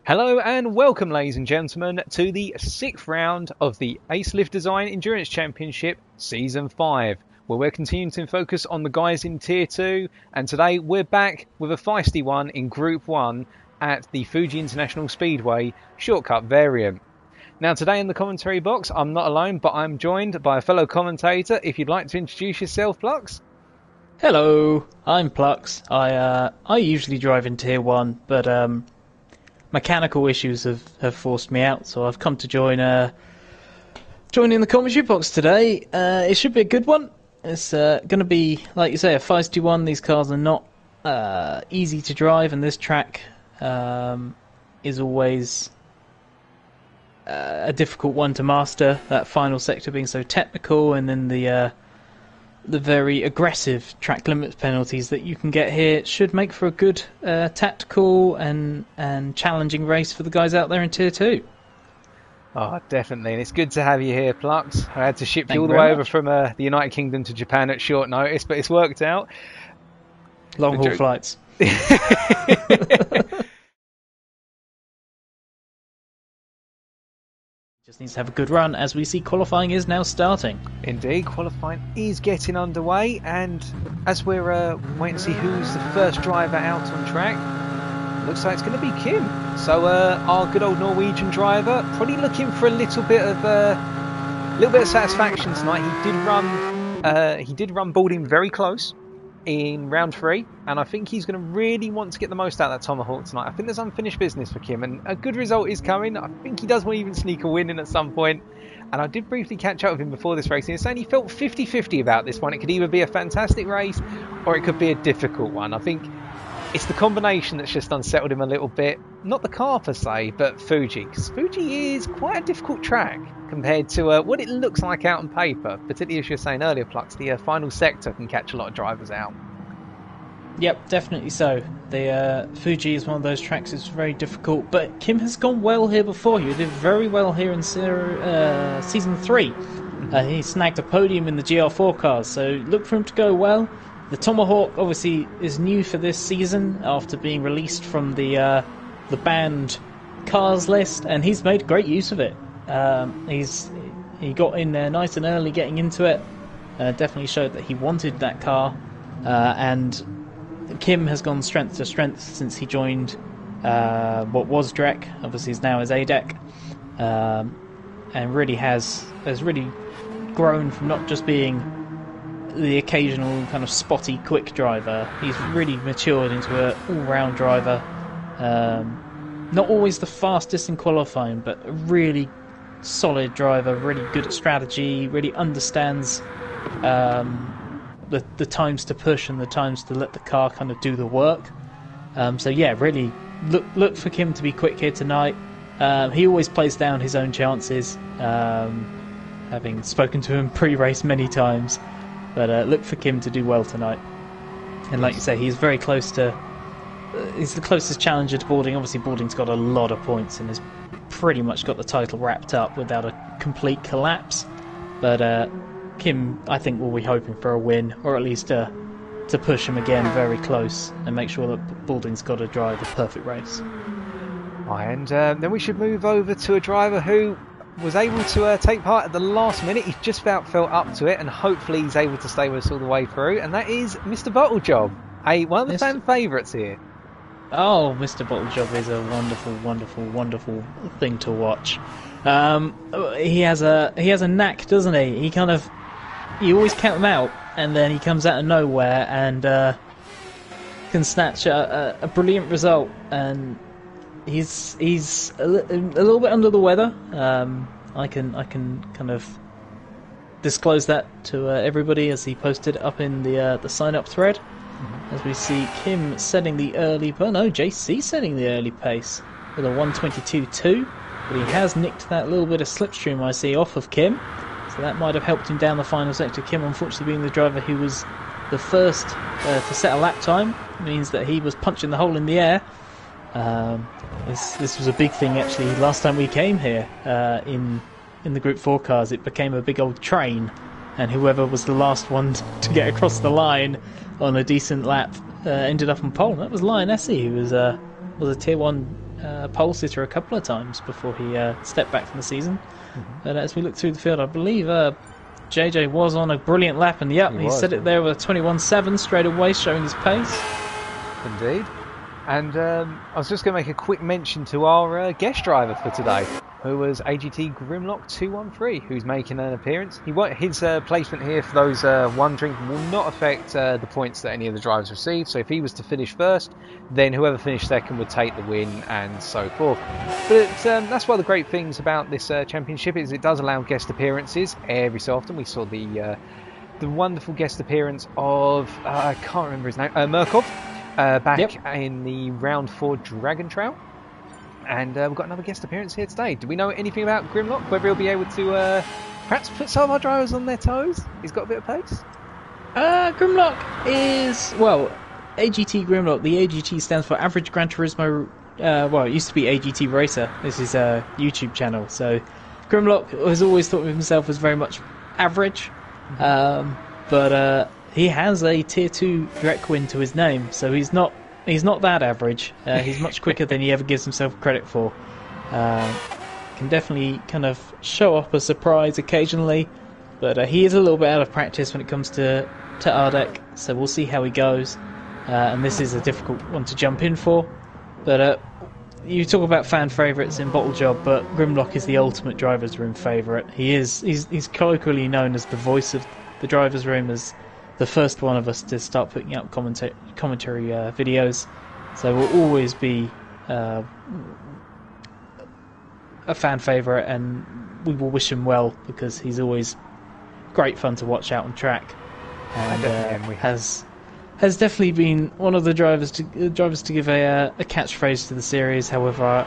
Hello and welcome, ladies and gentlemen, to the 6th round of the Acelith Design Endurance Championship Season 5, where we're continuing to focus on the guys in Tier 2, and today we're back with a feisty one in Group 1 at the Fuji International Speedway Shortcut variant. Now today in the commentary box, I'm not alone, but I'm joined by a fellow commentator. If you'd like to introduce yourself, Plux. Hello, I'm Plux. I usually drive in Tier 1, but mechanical issues have forced me out, so I've come to join in the commentary box today. It should be a good one. It's going to be, like you say, a feisty one. These cars are not easy to drive, and this track is always a difficult one to master. That final sector being so technical, and then the very aggressive track limits penalties that you can get here should make for a good tactical and challenging race for the guys out there in Tier 2. Oh, definitely, and it's good to have you here, Plux. I had to ship Thank you all you the very way over much. from the United Kingdom to Japan at short notice, but it's worked out. Long haul flights. Just needs to have a good run, as we see qualifying is now starting. Indeed, qualifying is getting underway, and as we're waiting to see who's the first driver out on track, looks like it's going to be Kim. So our good old Norwegian driver, probably looking for a little bit of satisfaction tonight. He did run boarding very close in round 3, and I think he's going to really want to get the most out of that Tomahawk tonight. I think there's unfinished business for Kim, and a good result is coming. I think he does want to even sneak a win in at some point, and I did briefly catch up with him before this race, and he was saying he felt 50-50 about this one. It could either be a fantastic race or it could be a difficult one. I think it's the combination that's just unsettled him a little bit. Not the car per se, but Fuji, because Fuji is quite a difficult track compared to what it looks like out on paper, particularly as you were saying earlier, Plux, the final sector can catch a lot of drivers out. Yep, definitely so. The Fuji is one of those tracks that's very difficult, but Kim has gone well here before. He did very well here in Season 3. He snagged a podium in the GR4 cars, so look for him to go well. The Tomahawk obviously is new for this season after being released from the banned cars list, and he's made great use of it. He got in there nice and early getting into it. Definitely showed that he wanted that car, and Kim has gone strength to strength since he joined what was DREC, obviously is now as ADEC, and really has really grown from not just being the occasional kind of spotty quick driver. He's really matured into an all-round driver. Not always the fastest in qualifying, but a really solid driver, really good at strategy, really understands the times to push and the times to let the car kind of do the work. So yeah, really look for Kim to be quick here tonight. He always plays down his own chances, having spoken to him pre-race many times. But look for Kim to do well tonight. And like you say, he's very close to... he's the closest challenger to Boarding. Obviously, Boarding's got a lot of points and has pretty much got the title wrapped up without a complete collapse. But Kim, I think, will be hoping for a win, or at least to push him again very close and make sure that Boarding's got to drive a perfect race. And then we should move over to a driver who was able to take part at the last minute. He's just about felt up to it, and hopefully he's able to stay with us all the way through, and that is Mr. Bottlejob, one of the fan favourites here. Oh, Mr. Bottlejob is a wonderful, wonderful, wonderful thing to watch. He has a knack, doesn't he? You always count him out, and then he comes out of nowhere and can snatch a brilliant result. And he's a little bit under the weather. I can kind of disclose that to everybody as he posted up in the sign up thread. As we see Kim setting the early... Oh no, JC setting the early pace with a 1:22.2. But he has nicked that little bit of slipstream I see off of Kim. So that might have helped him down the final sector. Kim, unfortunately, being the driver who was the first to set a lap time, means that he was punching the hole in the air. This was a big thing, actually, last time we came here in the Group 4 cars. It became a big old train, and whoever was the last one to get across the line on a decent lap ended up on pole. That was Lion Essie, who was a Tier 1 pole sitter a couple of times before he stepped back from the season. But as we look through the field, I believe JJ was on a brilliant lap, and he set it there with a 21.7 straight away, showing his pace. Indeed. And I was just going to make a quick mention to our guest driver for today, who was AGT Grimlock 213, who's making an appearance. His placement here, for those wondering, will not affect the points that any of the drivers receive. So if he was to finish first, then whoever finished second would take the win, and so forth. But that's one of the great things about this championship, is it does allow guest appearances every so often. We saw the wonderful guest appearance of I can't remember his name, Murkov. Back in the round 4 Dragon Trail, and we've got another guest appearance here today. Do we know anything about Grimlock, whether he'll be able to perhaps put some of our drivers on their toes? He's got a bit of pace. Grimlock is, well, AGT Grimlock. The AGT stands for Average Gran Turismo. Well, it used to be AGT Racer. This is a YouTube channel. So Grimlock has always thought of himself as very much average, but he has a tier 2 direct win to his name, so he's not that average. He's much quicker than he ever gives himself credit for. Can definitely kind of show up a surprise occasionally, but he is a little bit out of practice when it comes to ADEC, so we'll see how he goes. And this is a difficult one to jump in for. But you talk about fan favourites in Bottle Job, but Grimlock is the ultimate driver's room favourite. He's colloquially known as the voice of the driver's room, as the first one of us to start putting out commentary videos, so we'll always be a fan favourite, and we will wish him well, because he's always great fun to watch out on track, and has definitely been one of the drivers to give a catchphrase to the series. However,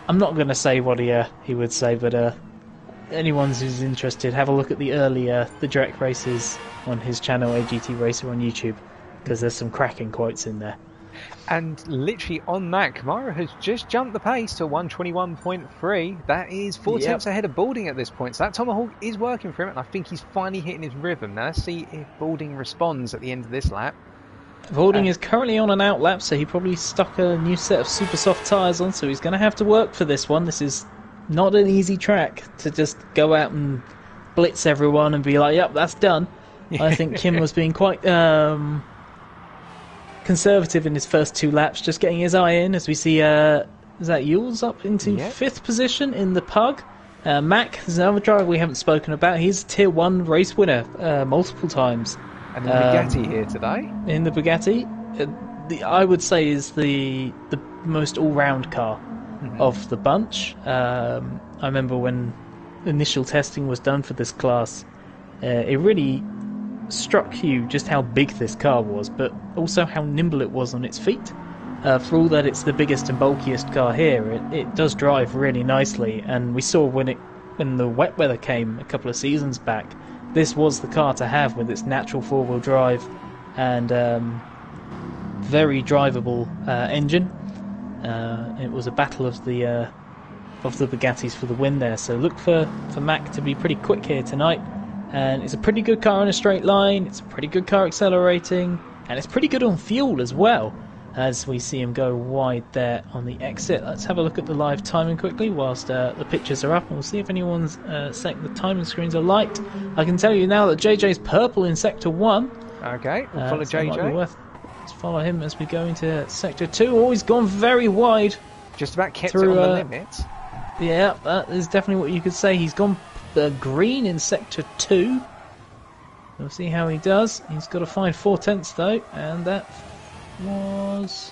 I'm not going to say what he would say, but anyone who's interested, have a look at the earlier the direct races on his channel AGT Racer on YouTube, because there's some cracking quotes in there. And literally on that, Kamara has just jumped the pace to 121.3. That is 4 tenths ahead of Balding at this point. So that Tomahawk is working for him, and I think he's finally hitting his rhythm. Now let's see if Balding responds at the end of this lap. Balding is currently on an out lap, so he probably stuck a new set of super soft tyres on, so he's going to have to work for this one. This is not an easy track to just go out and blitz everyone and be like, yep, that's done. I think Kim was being quite conservative in his first 2 laps, just getting his eye in, as we see is that Yules up into 5th position in the Pug. Mac is another driver we haven't spoken about. He's a tier 1 race winner multiple times. And the Bugatti here today. In the Bugatti, I would say is the most all-round car of the bunch. I remember when initial testing was done for this class, it really struck you just how big this car was, but also how nimble it was on its feet. For all that it's the biggest and bulkiest car here, it does drive really nicely, and we saw when the wet weather came a couple of seasons back, this was the car to have, with its natural 4-wheel drive and very drivable engine. It was a battle of the Bugattis for the win there, so look for Mac to be pretty quick here tonight. And it's a pretty good car in a straight line, it's a pretty good car accelerating, and it's pretty good on fuel as well, as we see him go wide there on the exit. Let's have a look at the live timing quickly whilst the pictures are up, and we'll see if anyone's setting the timing screens alight. I can tell you now that JJ's purple in Sector 1. Okay, we'll follow so JJ. Let's follow him as we go into Sector 2. Oh, he's gone very wide. Just about kept it on the limit. Yeah, that is definitely what you could say. He's gone green in Sector 2. We'll see how he does. He's got to find 4 tenths though, and that was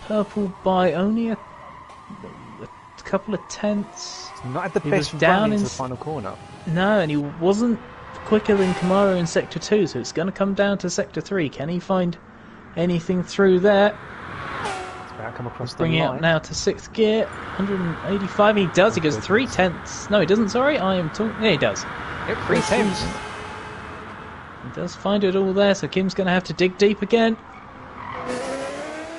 purple by only a couple of tenths. Not at the best run into the final corner. No, and he wasn't quicker than Kamara in Sector 2, so it's going to come down to Sector 3. Can he find anything through there? Come across the Bring it up now to 6th gear, 185. He does. He goes 3 tenths. No, he doesn't. Sorry, I am talking. Yeah, he does. Yep, 3 tenths. He does find it all there. So Kim's going to have to dig deep again.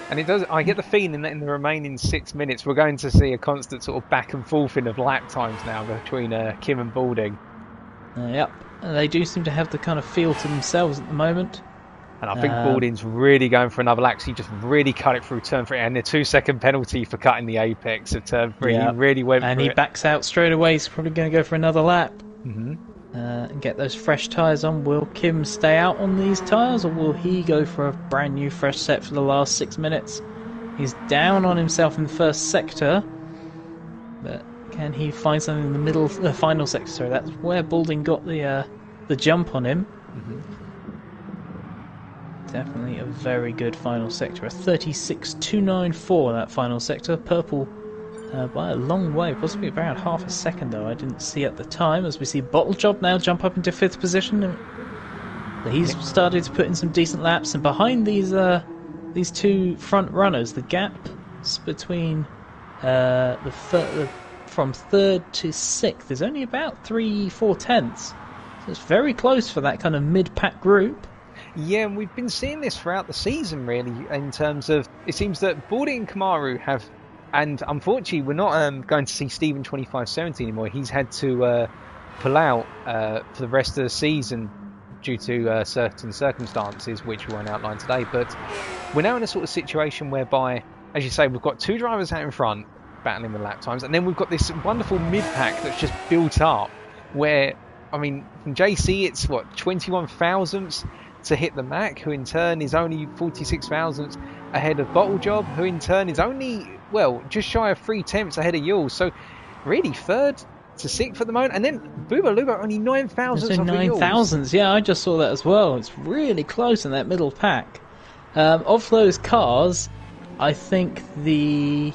And it does. I get the feeling that in the remaining 6 minutes, we're going to see a constant sort of back and forth of lap times now between Kim and Balding. Yep, and they do seem to have the kind of feel to themselves at the moment. And I think Balding's really going for another lap. He just really cut it through turn 3. And the 2-second penalty for cutting the apex of turn 3. He really went for it. And he backs out straight away. He's probably going to go for another lap. Mm-hmm. And get those fresh tyres on. Will Kim stay out on these tyres, or will he go for a brand new fresh set for the last 6 minutes? He's down on himself in the first sector. But can he find something in the middle, the final sector? Sorry, that's where Balding got the jump on him. Mm-hmm. Definitely a very good final sector. A 36.294 that final sector. Purple by a long way, possibly around half a second though. I didn't see at the time. As we see Bottle Job now jump up into 5th position. He's started to put in some decent laps, and behind these two front runners, the gap between from 3rd to 6th is only about 3-4 tenths. So it's very close for that kind of mid-pack group. Yeah, and we've been seeing this throughout the season, really, in terms of, it seems that Balding and Kamaru have, and unfortunately we're not going to see Stephen 2570 anymore. He's had to pull out for the rest of the season due to certain circumstances, which we won't outline today. But we're now in a sort of situation whereby, as you say, we've got 2 drivers out in front battling with lap times, and then we've got this wonderful mid-pack that's just built up where, I mean, from JC it's, 21 thousandths to hit the Mac, who in turn is only 46 thousandths ahead of Bottle Job, who in turn is only, just shy of 3 tenths ahead of Yules. So really 3rd to 6th at the moment, and then Booba Luba only 9 thousandths of 9 thousandths, yeah, I just saw that as well. It's really close in that middle pack. Of those cars, I think the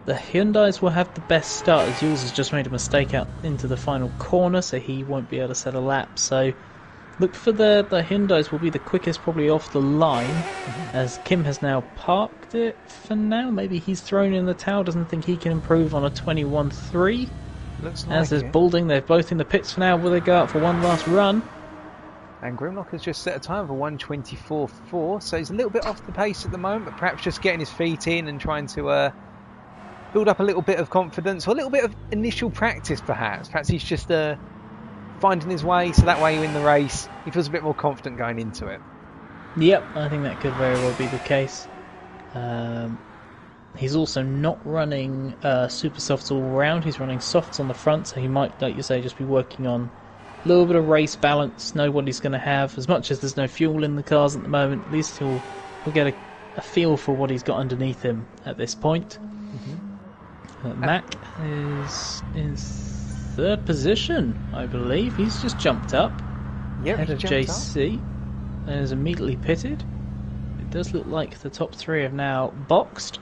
Hyundais will have the best start, as Yules has just made a mistake out into the final corner, so he won't be able to set a lap. So look for the Hyundais will be the quickest probably off the line, as Kim has now parked it for now. Maybe he's thrown in the towel, doesn't think he can improve on a 21.3. Looks like as there's it. Balding, they're both in the pits for now. Will they go out for one last run? And Grimlock has just set a time of a 1:24.4, so he's a little bit off the pace at the moment, but perhaps just getting his feet in and trying to build up a little bit of confidence, or a little bit of initial practice perhaps. Perhaps he's just finding his way, so that way in the race he feels a bit more confident going into it. Yep, I think that could very well be the case. He's also not running super softs all around. He's running softs on the front, so he might, like you say, just be working on a little bit of race balance, know what he's going to have. As much as there's no fuel in the cars at the moment, at least he'll get a feel for what he's got underneath him at this point. Mac is in 3rd position, I believe. He's just jumped up ahead of JC and is immediately pitted. It does look like the top 3 have now boxed.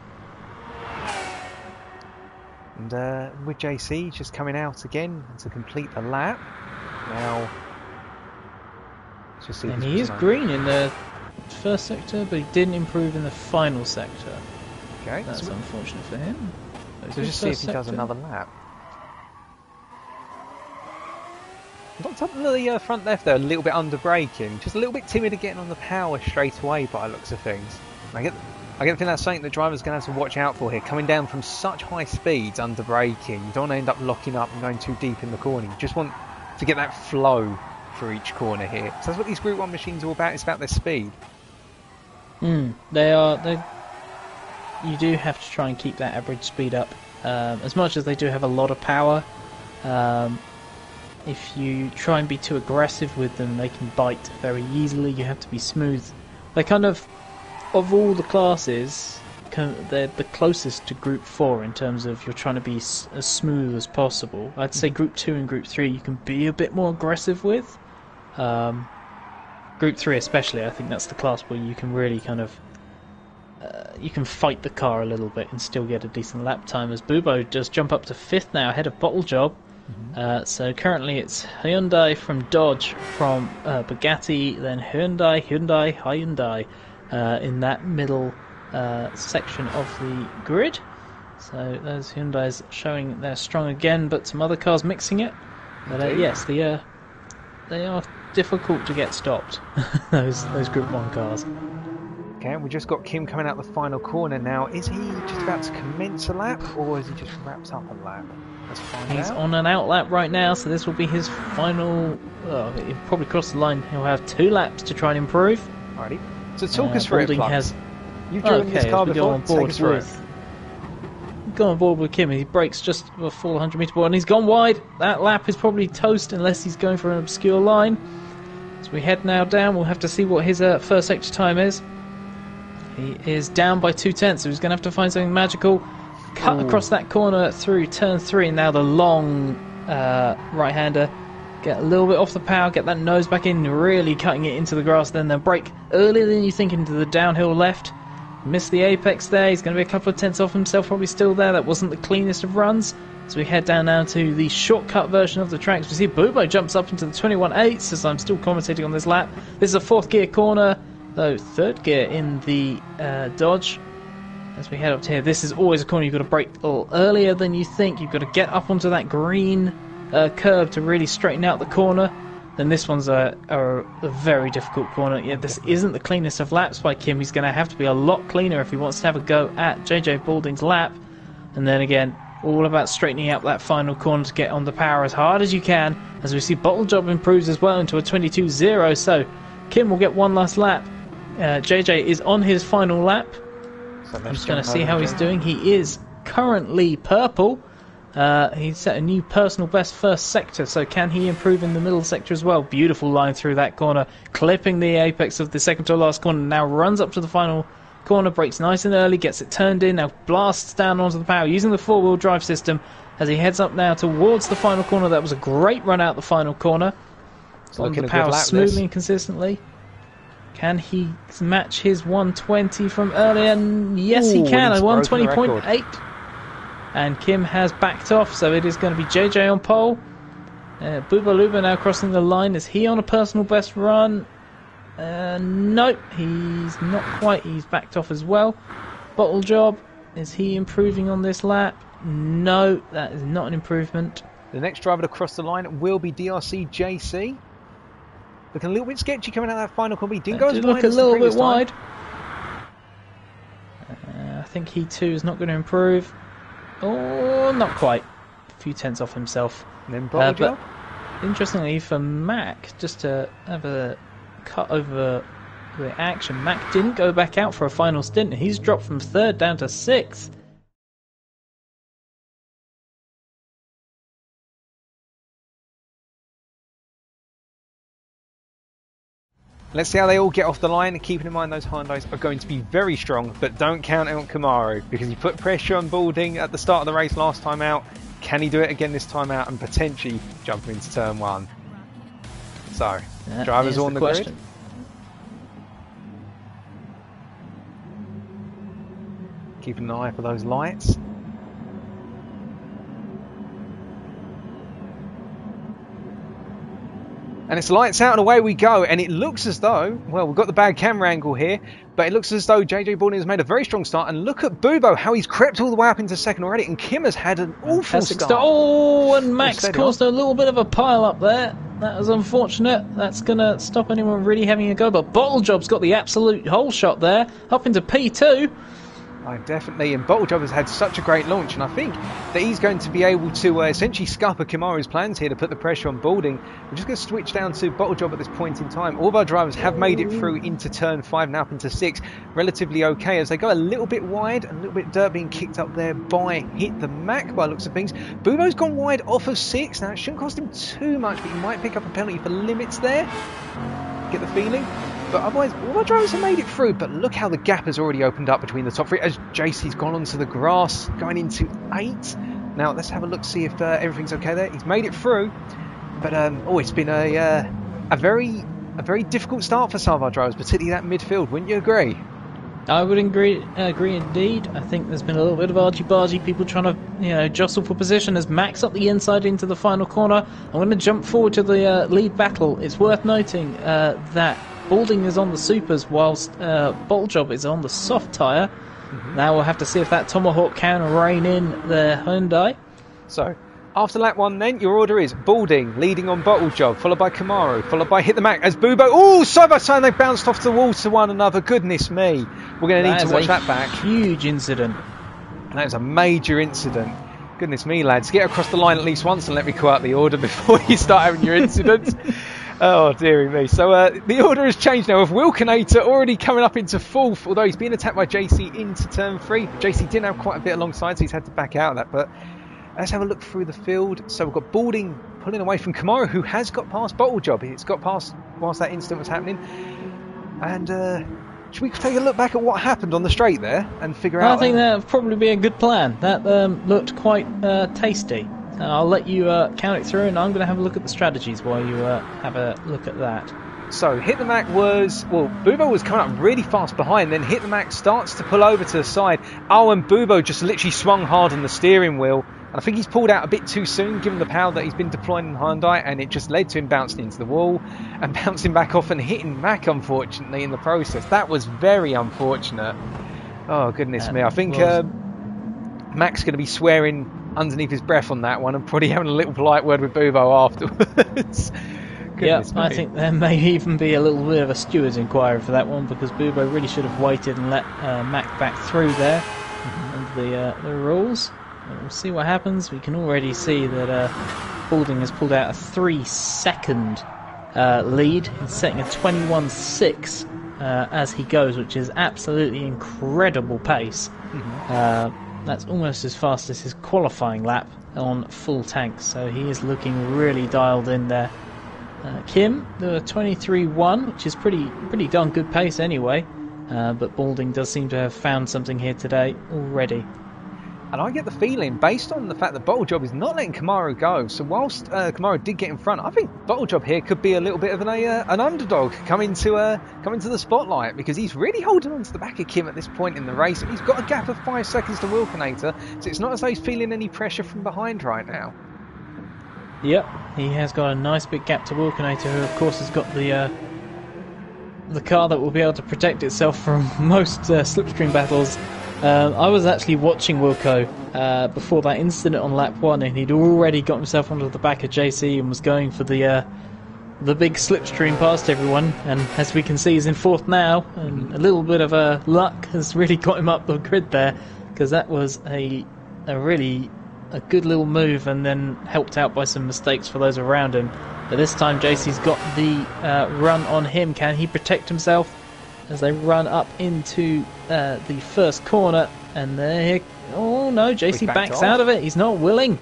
And with JC just coming out again to complete the lap. Now, let's just see. And he is green in the first sector, but he didn't improve in the final sector. Okay, that's unfortunate for him. So just see if he does another lap. Locked up in the front left there, a little bit under braking, just a little bit timid at getting on the power straight away by the looks of things. I get the feeling that's something the driver's going to have to watch out for here. Coming down from such high speeds under braking, you don't want to end up locking up and going too deep in the corner. You just want to get that flow for each corner here. So that's what these Group 1 machines are all about. It's about their speed. They are. You do have to try and keep that average speed up. As much as they do have a lot of power, if you try and be too aggressive with them, they can bite very easily. You have to be smooth. They kind of all the classes, they're the closest to Group 4 in terms of you're trying to be as smooth as possible. I'd say Group 2 and Group 3 you can be a bit more aggressive with. Group 3 especially, I think that's the class where you can really kind of you can fight the car a little bit and still get a decent lap time, as Bubo does jump up to 5th now ahead of Bottle Job. So currently it's Hyundai from Dodge, from Bugatti, then Hyundai, Hyundai in that middle section of the grid. So those Hyundais showing they're strong again, but some other cars mixing it. But yes, they are difficult to get stopped. those Group 1 cars. Okay, we just got Kim coming out the final corner now. Is he just about to commence a lap, or is he just wrapped up a lap? Let's find out. He's on an out lap right now, so this will be his final. He'll probably cross the line. He'll have 2 laps to try and improve. Alrighty. So talk us through it, Balding Flux. You've driven this car before. Take us through it. Go on board with Kim. He brakes just before the 100 metre board and he's gone wide. That lap is probably toast unless he's going for an obscure line. So we head now down. We'll have to see what his first sector time is. He is down by 2/10, so he's going to have to find something magical. Cut across that corner through turn 3, and now the long right-hander. Get a little bit off the power, get that nose back in, really cutting it into the grass, then they'll brake earlier than you think into the downhill left. Missed the apex there, he's going to be a couple of tenths off himself, probably still there. That wasn't the cleanest of runs. So we head down now to the shortcut version of the tracks. We see Bubo jumps up into the 21.8s as I'm still commentating on this lap. This is a 4th gear corner, though 3rd gear in the Dodge. As we head up to here, this is always a corner you've got to brake a little earlier than you think. You've got to get up onto that green curve to really straighten out the corner. Then this one's a very difficult corner. Yeah, this isn't the cleanest of laps by Kim. He's going to have to be a lot cleaner if he wants to have a go at JJ Balding's lap. And then again, all about straightening out that final corner to get on the power as hard as you can. As we see Bottle Job improves as well into a 22.0. So Kim will get one last lap. JJ is on his final lap. So I'm just going to see how he's doing. He is currently purple. He's set a new personal best first sector, so can he improve in the middle sector as well? Beautiful line through that corner, clipping the apex of the second to last corner, now runs up to the final corner, brakes nice and early, gets it turned in, now blasts down onto the power using the 4-wheel drive system as he heads up now towards the final corner. That was a great run out the final corner. On the power smoothly and consistently. Can he match his 120 from earlier? Yes, he can, a 120.8. And Kim has backed off, so it is going to be JJ on pole. Buba Luba now crossing the line. Is he on a personal best run? Nope, he's not quite. He's backed off as well. Bottle Job, is he improving on this lap? No, that is not an improvement. The next driver to cross the line will be DRC JC. Looking a little bit sketchy coming out of that final corner. He didn't go as wide as the previous time. Look a little bit wide. I think he too is not going to improve. Oh, not quite. A few tenths off himself. And then Bottle Job. Interestingly for Mac, just to have a cut over the action, Mac didn't go back out for a final stint. He's dropped from 3rd down to 6th. Let's see how they all get off the line, keeping in mind those Hyundais are going to be very strong, but don't count out Kamaru, because he put pressure on Balding at the start of the race last time out. Can he do it again this time out and potentially jump into turn 1? So, drivers on the grid. Keeping an eye for those lights. And it's lights out and away we go, and it looks as though, well, we've got the bad camera angle here, but it looks as though JJ Balding has made a very strong start, and look at Bubo, how he's crept all the way up into 2nd already, and Kim has had an awful start. Oh, and Max caused a little bit of a pile up there. That was unfortunate. That's going to stop anyone really having a go, but Bottle Job's got the absolute hole shot there, up into P2. Definitely, and Bottle Job has had such a great launch, and I think that he's going to be able to essentially scupper Kamaru's plans here to put the pressure on Balding. We're just going to switch down to Bottle Job at this point in time. All of our drivers have made it through into turn 5 now up into 6, relatively okay as they go a little bit wide, a little bit dirt being kicked up there by Hit the Mac by looks of things. Bubo's gone wide off of 6, now it shouldn't cost him too much, but he might pick up a penalty for limits there, get the feeling. But otherwise, all our drivers have made it through. But look how the gap has already opened up between the top 3 as JC's gone onto the grass, going into 8. Now let's have a look, see if everything's okay there. He's made it through, but it's been a very difficult start for some of our drivers, particularly that midfield. Wouldn't you agree? I would agree indeed. I think there's been a little bit of argy-bargy, people trying to jostle for position as Max up the inside into the final corner. I'm going to jump forward to the lead battle. It's worth noting that Balding is on the supers whilst Bottle Job is on the soft tyre. Now we'll have to see if that Tomahawk can rein in the Hyundai. So, after lap 1 then, your order is Balding leading on Bottle Job, followed by Kamaru, followed by Hit the Mac as Bubo. Oh, side by side, they bounced off the wall to one another. Goodness me. We're going to need to watch that back. Huge incident. And that was a major incident. Goodness me, lads. Get across the line at least once and let me call out the order before you start having your incidents. Oh, dearie me. So the order has changed now, with Wilkinator already coming up into 4th, although he's being attacked by JC into turn 3. JC didn't have quite a bit alongside, so he's had to back out of that. But let's have a look through the field. So we've got Balding pulling away from Kamaru, who has got past Bottle Job. It's got past whilst that incident was happening. And should we take a look back at what happened on the straight there and figure out... I think that would probably be a good plan. That looked quite tasty. I'll let you count it through, and I'm going to have a look at the strategies while you have a look at that. So Hit the Mac was... Well, Bubo was coming up really fast behind, then Hit the Mac starts to pull over to the side. Oh, and Bubo just literally swung hard on the steering wheel. And I think he's pulled out a bit too soon, given the power that he's been deploying in Hyundai, and it just led to him bouncing into the wall and bouncing back off and hitting Mac, unfortunately, in the process. That was very unfortunate. Oh, goodness me. I think Mac's going to be swearing underneath his breath on that one and probably having a little polite word with Bubo afterwards. Yeah, I think there may even be a little bit of a steward's inquiry for that one, because Bubo really should have waited and let Mac back through there under the rules. We'll see what happens. We can already see that Balding has pulled out a 3-second lead. He's setting a 21.6 as he goes, which is absolutely incredible pace. That's almost as fast as his qualifying lap on full tank, so he is looking really dialed in there. Kim, the 23.1, which is pretty darn good pace anyway, but Balding does seem to have found something here today already. And I get the feeling, based on the fact that Bottle Job is not letting Kamaru go, so whilst Kamaru did get in front, I think Bottle Job here could be a little bit of an underdog coming to the spotlight, because he's really holding on to the back of Kim at this point in the race. He's got a gap of 5 seconds to Wilkinator, so it's not as though he's feeling any pressure from behind right now. Yep, he has got a nice big gap to Wilkinator, who of course has got the car that will be able to protect itself from most slipstream battles. I was actually watching Wilco before that incident on lap 1, and he'd already got himself onto the back of JC and was going for the big slipstream past everyone, and as we can see he's in 4th now, and a little bit of luck has really got him up the grid there, because that was a really good little move, and then helped out by some mistakes for those around him. But this time JC's got the run on him. Can he protect himself as they run up into the first corner? And there, oh no, JC backs out of it. He's not willing.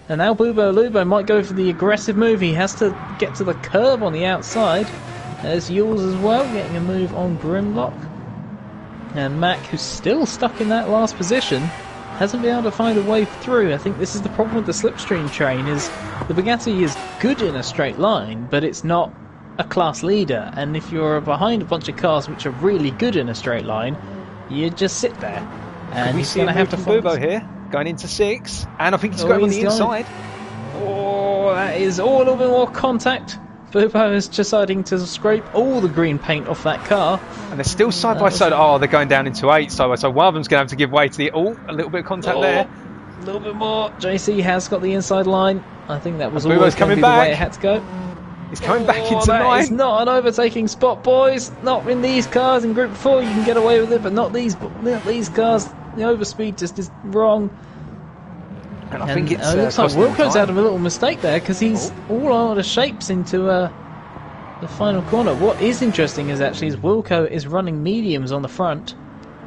And now Bubo Lubo might go for the aggressive move. He has to get to the curb on the outside. There's Yules as well, getting a move on Grimlock. And Mac, who's still stuck in that last position, hasn't been able to find a way through. I think this is the problem with the slipstream train, is the Bugatti is good in a straight line, but it's not a class leader, and if you're behind a bunch of cars which are really good in a straight line, you just sit there. And he's going to have to find Bubo here, going into 6, and I think he's got him on the inside. Oh, that is all a little bit more contact. Bubo is deciding to scrape all the green paint off that car. And they're still side by side. Oh, they're going down into 8 side by side. One of them's going to have to give way to the... Oh, a little bit of contact there. A little bit more. JC has got the inside line. I think that was Bubo's coming back. The way it had to go. He's coming back into 9. That is not an overtaking spot, boys. Not in these cars. In Group 4 you can get away with it, but not these cars. The overspeed just is wrong. And I think it looks like Wilco's had a little mistake there, because he's all out of shapes into the final corner. What is interesting is actually Wilco is running mediums on the front,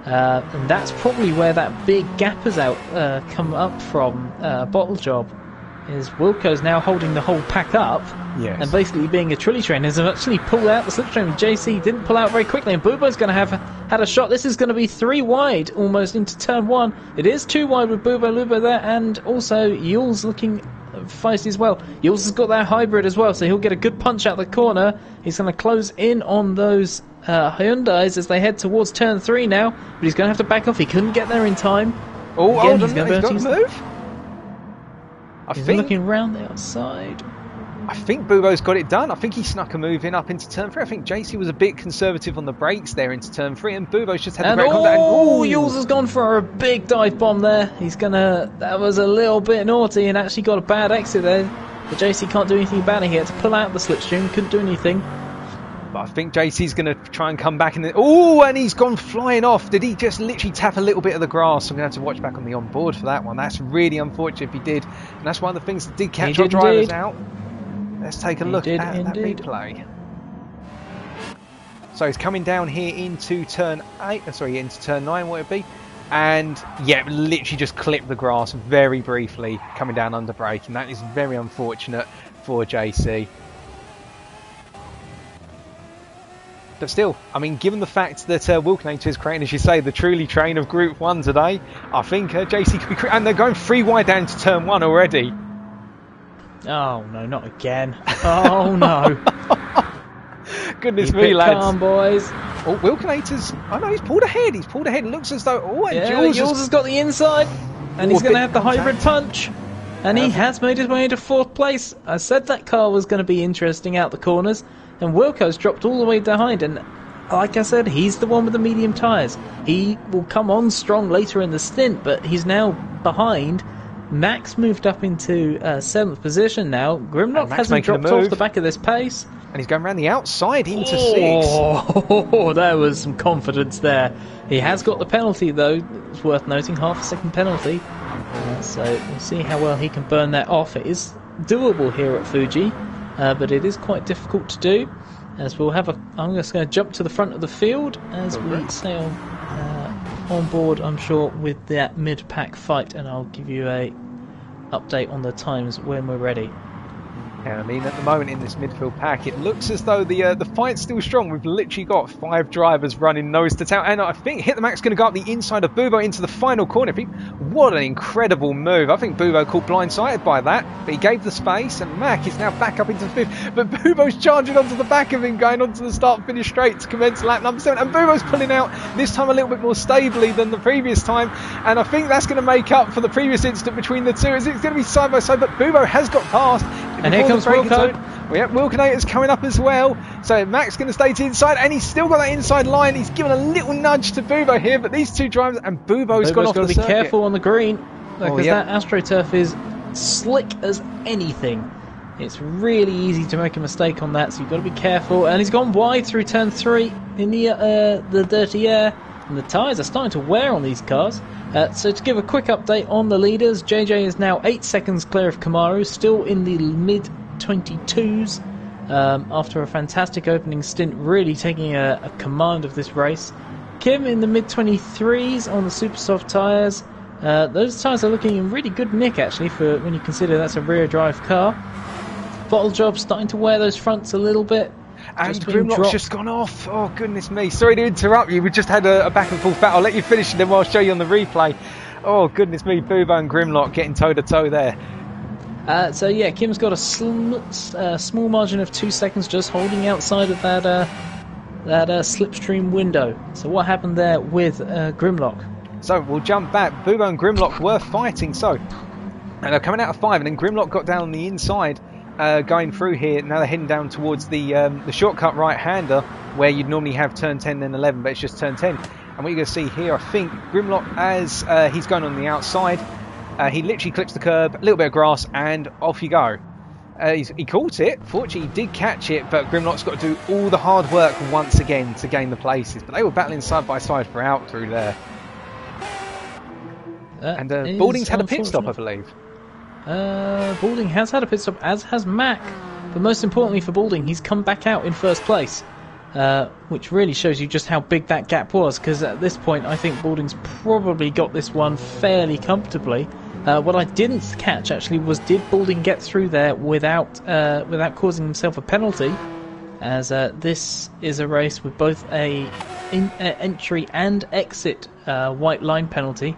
and that's probably where that big gap has come up from. Bottle Job is Wilco's now holding the whole pack up, and basically being a trolley train has actually pulled out the slipstream. JC didn't pull out very quickly, and Bubo's going to have had a shot. This is going to be 3 wide almost into turn 1. It is 2 wide with Bubo Lubo there, and also Yules looking feisty as well. Yules has got that hybrid as well, so he'll get a good punch out the corner. He's going to close in on those Hyundais as they head towards turn 3 now, but he's going to have to back off. He couldn't get there in time. Oh, hold on, he's got to move. He's looking round the outside. I think Bubo's got it done. I think he snuck a move in up into turn 3. I think JC was a bit conservative on the brakes there into turn 3, and Bubo's just had the brake contact. Oh, Yules has gone for a big dive bomb there. That was a little bit naughty and actually got a bad exit there. But JC can't do anything about it. He had to pull out the slipstream, couldn't do anything. But I think JC's going to try and come back. Oh, and he's gone flying off. Did he just literally tap a little bit of the grass? I'm going to have to watch back on the onboard for that one. That's really unfortunate if he did. And that's one of the things that did catch our drivers out. let's take a look at that replay. So he's coming down here into turn 8, sorry, into turn 9, what it be. And yeah, literally just clipped the grass very briefly coming down under brake, and that is very unfortunate for JC. But still, I mean, given the fact that Wilkinator is creating, as you say, the truly train of Group 1 today, I think JC could be... And they're going 3 wide down to turn 1 already. Oh, no, not again. Oh, no. Goodness me, lads. Calm, boys. Oh, Wilkinator's... Oh, no, he's pulled ahead. He's pulled ahead. It looks as though... Oh, and yeah, Jules has got the inside. And he's going to have the hybrid punch. And he has made his way into 4th place. I said that car was going to be interesting out the corners. And Wilco's dropped all the way behind, and like I said, he's the one with the medium tyres. He will come on strong later in the stint, but he's now behind. Max moved up into 7th position now. Grimlock hasn't dropped off the back of this pace. And he's going around the outside into 6. Oh, there was some confidence there. He has got the penalty, though. It's worth noting, half a second penalty. So we'll see how well he can burn that off. It is doable here at Fuji. But it is quite difficult to do, as we'll have I'm just going to jump to the front of the field as we sail on board, I'm sure, with that mid-pack fight, and I'll give you a update on the times when we're ready. Yeah, I mean, at the moment in this midfield pack, it looks as though the fight's still strong. We've literally got 5 drivers running nose to tail, and I think Hit the Mac's going to go up the inside of Bubo into the final corner. What an incredible move. I think Bubo caught blindsided by that, but he gave the space, and Mac is now back up into the 5th. But Bubo's charging onto the back of him, going onto the start-finish straight to commence lap number 7, and Bubo's pulling out, this time a little bit more stably than the previous time, and I think that's going to make up for the previous incident between the two, as it's going to be side by side, but Bubo has got past. And here comes Wilco. Well, yeah, Wilkinator's coming up as well. So Mac's going to stay to inside, and he's still got that inside line. He's given a little nudge to Bubo here, but these two drivers, and Bubo's gone off the circuit. Got to be careful on the green, because that AstroTurf is slick as anything. It's really easy to make a mistake on that, so you've got to be careful. And he's gone wide through turn 3 in the dirty air, and the tyres are starting to wear on these cars. So to give a quick update on the leaders, JJ is now 8 seconds clear of Kamaru, still in the mid-22s, after a fantastic opening stint, really taking a command of this race. Kim in the mid-23s on the super soft tyres. Those tyres are looking in really good nick, actually, for when you consider that's a rear drive car. Bottle Job starting to wear those fronts a little bit. And Grimlock's just gone off. Oh, goodness me. Sorry to interrupt you. We just had a back and forth battle. I'll let you finish and then I'll show you on the replay. Oh, goodness me. Bubo and Grimlock getting toe-to-toe there. So, yeah, Kim's got a small margin of 2 seconds just holding outside of that slipstream window. So what happened there with Grimlock? So we'll jump back. Bubo and Grimlock were fighting. So, and they're coming out of 5, and then Grimlock got down on the inside. Going through here, now they're heading down towards the shortcut right-hander, where you'd normally have turn 10 then 11, but it's just turn 10. And what you're going to see here, I think, Grimlock, as he's going on the outside, he literally clips the curb, a little bit of grass, and off you go. He caught it, fortunately he did catch it, but Grimlock's got to do all the hard work once again to gain the places. But they were battling side by side throughout through there. And Balding's had a pit stop, I believe. Balding has had a pit stop, as has Mac, but most importantly for Balding, he's come back out in first place, which really shows you just how big that gap was, because at this point I think Balding's probably got this one fairly comfortably. What I didn't catch actually was, did Balding get through there without causing himself a penalty, as this is a race with both a entry and exit white line penalty.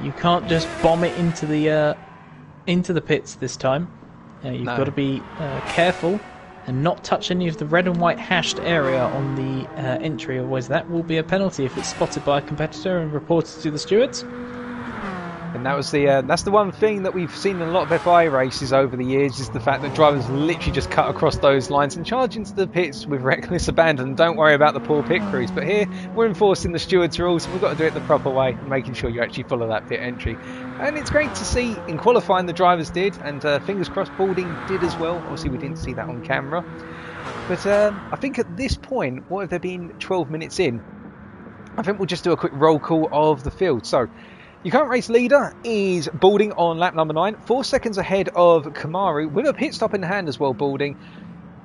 You can't just bomb it into the pits this time. You've got to be careful and not touch any of the red and white hashed area on the entry, otherwise that will be a penalty if it's spotted by a competitor and reported to the stewards. And that was that's the one thing that we've seen in a lot of FI races over the years, is the fact that drivers literally just cut across those lines and charge into the pits with reckless abandon. Don't worry about the poor pit crews. But here we're enforcing the stewards' rules. We've got to do it the proper way, making sure you actually follow that pit entry. And it's great to see in qualifying the drivers did, and fingers crossed Balding did as well. Obviously we didn't see that on camera. But I think at this point, what have there been 12 minutes in? I think we'll just do a quick roll call of the field. So Your current race leader is Balding on lap number 9, 4 seconds ahead of Kamaru, with a pit stop in hand as well, Balding.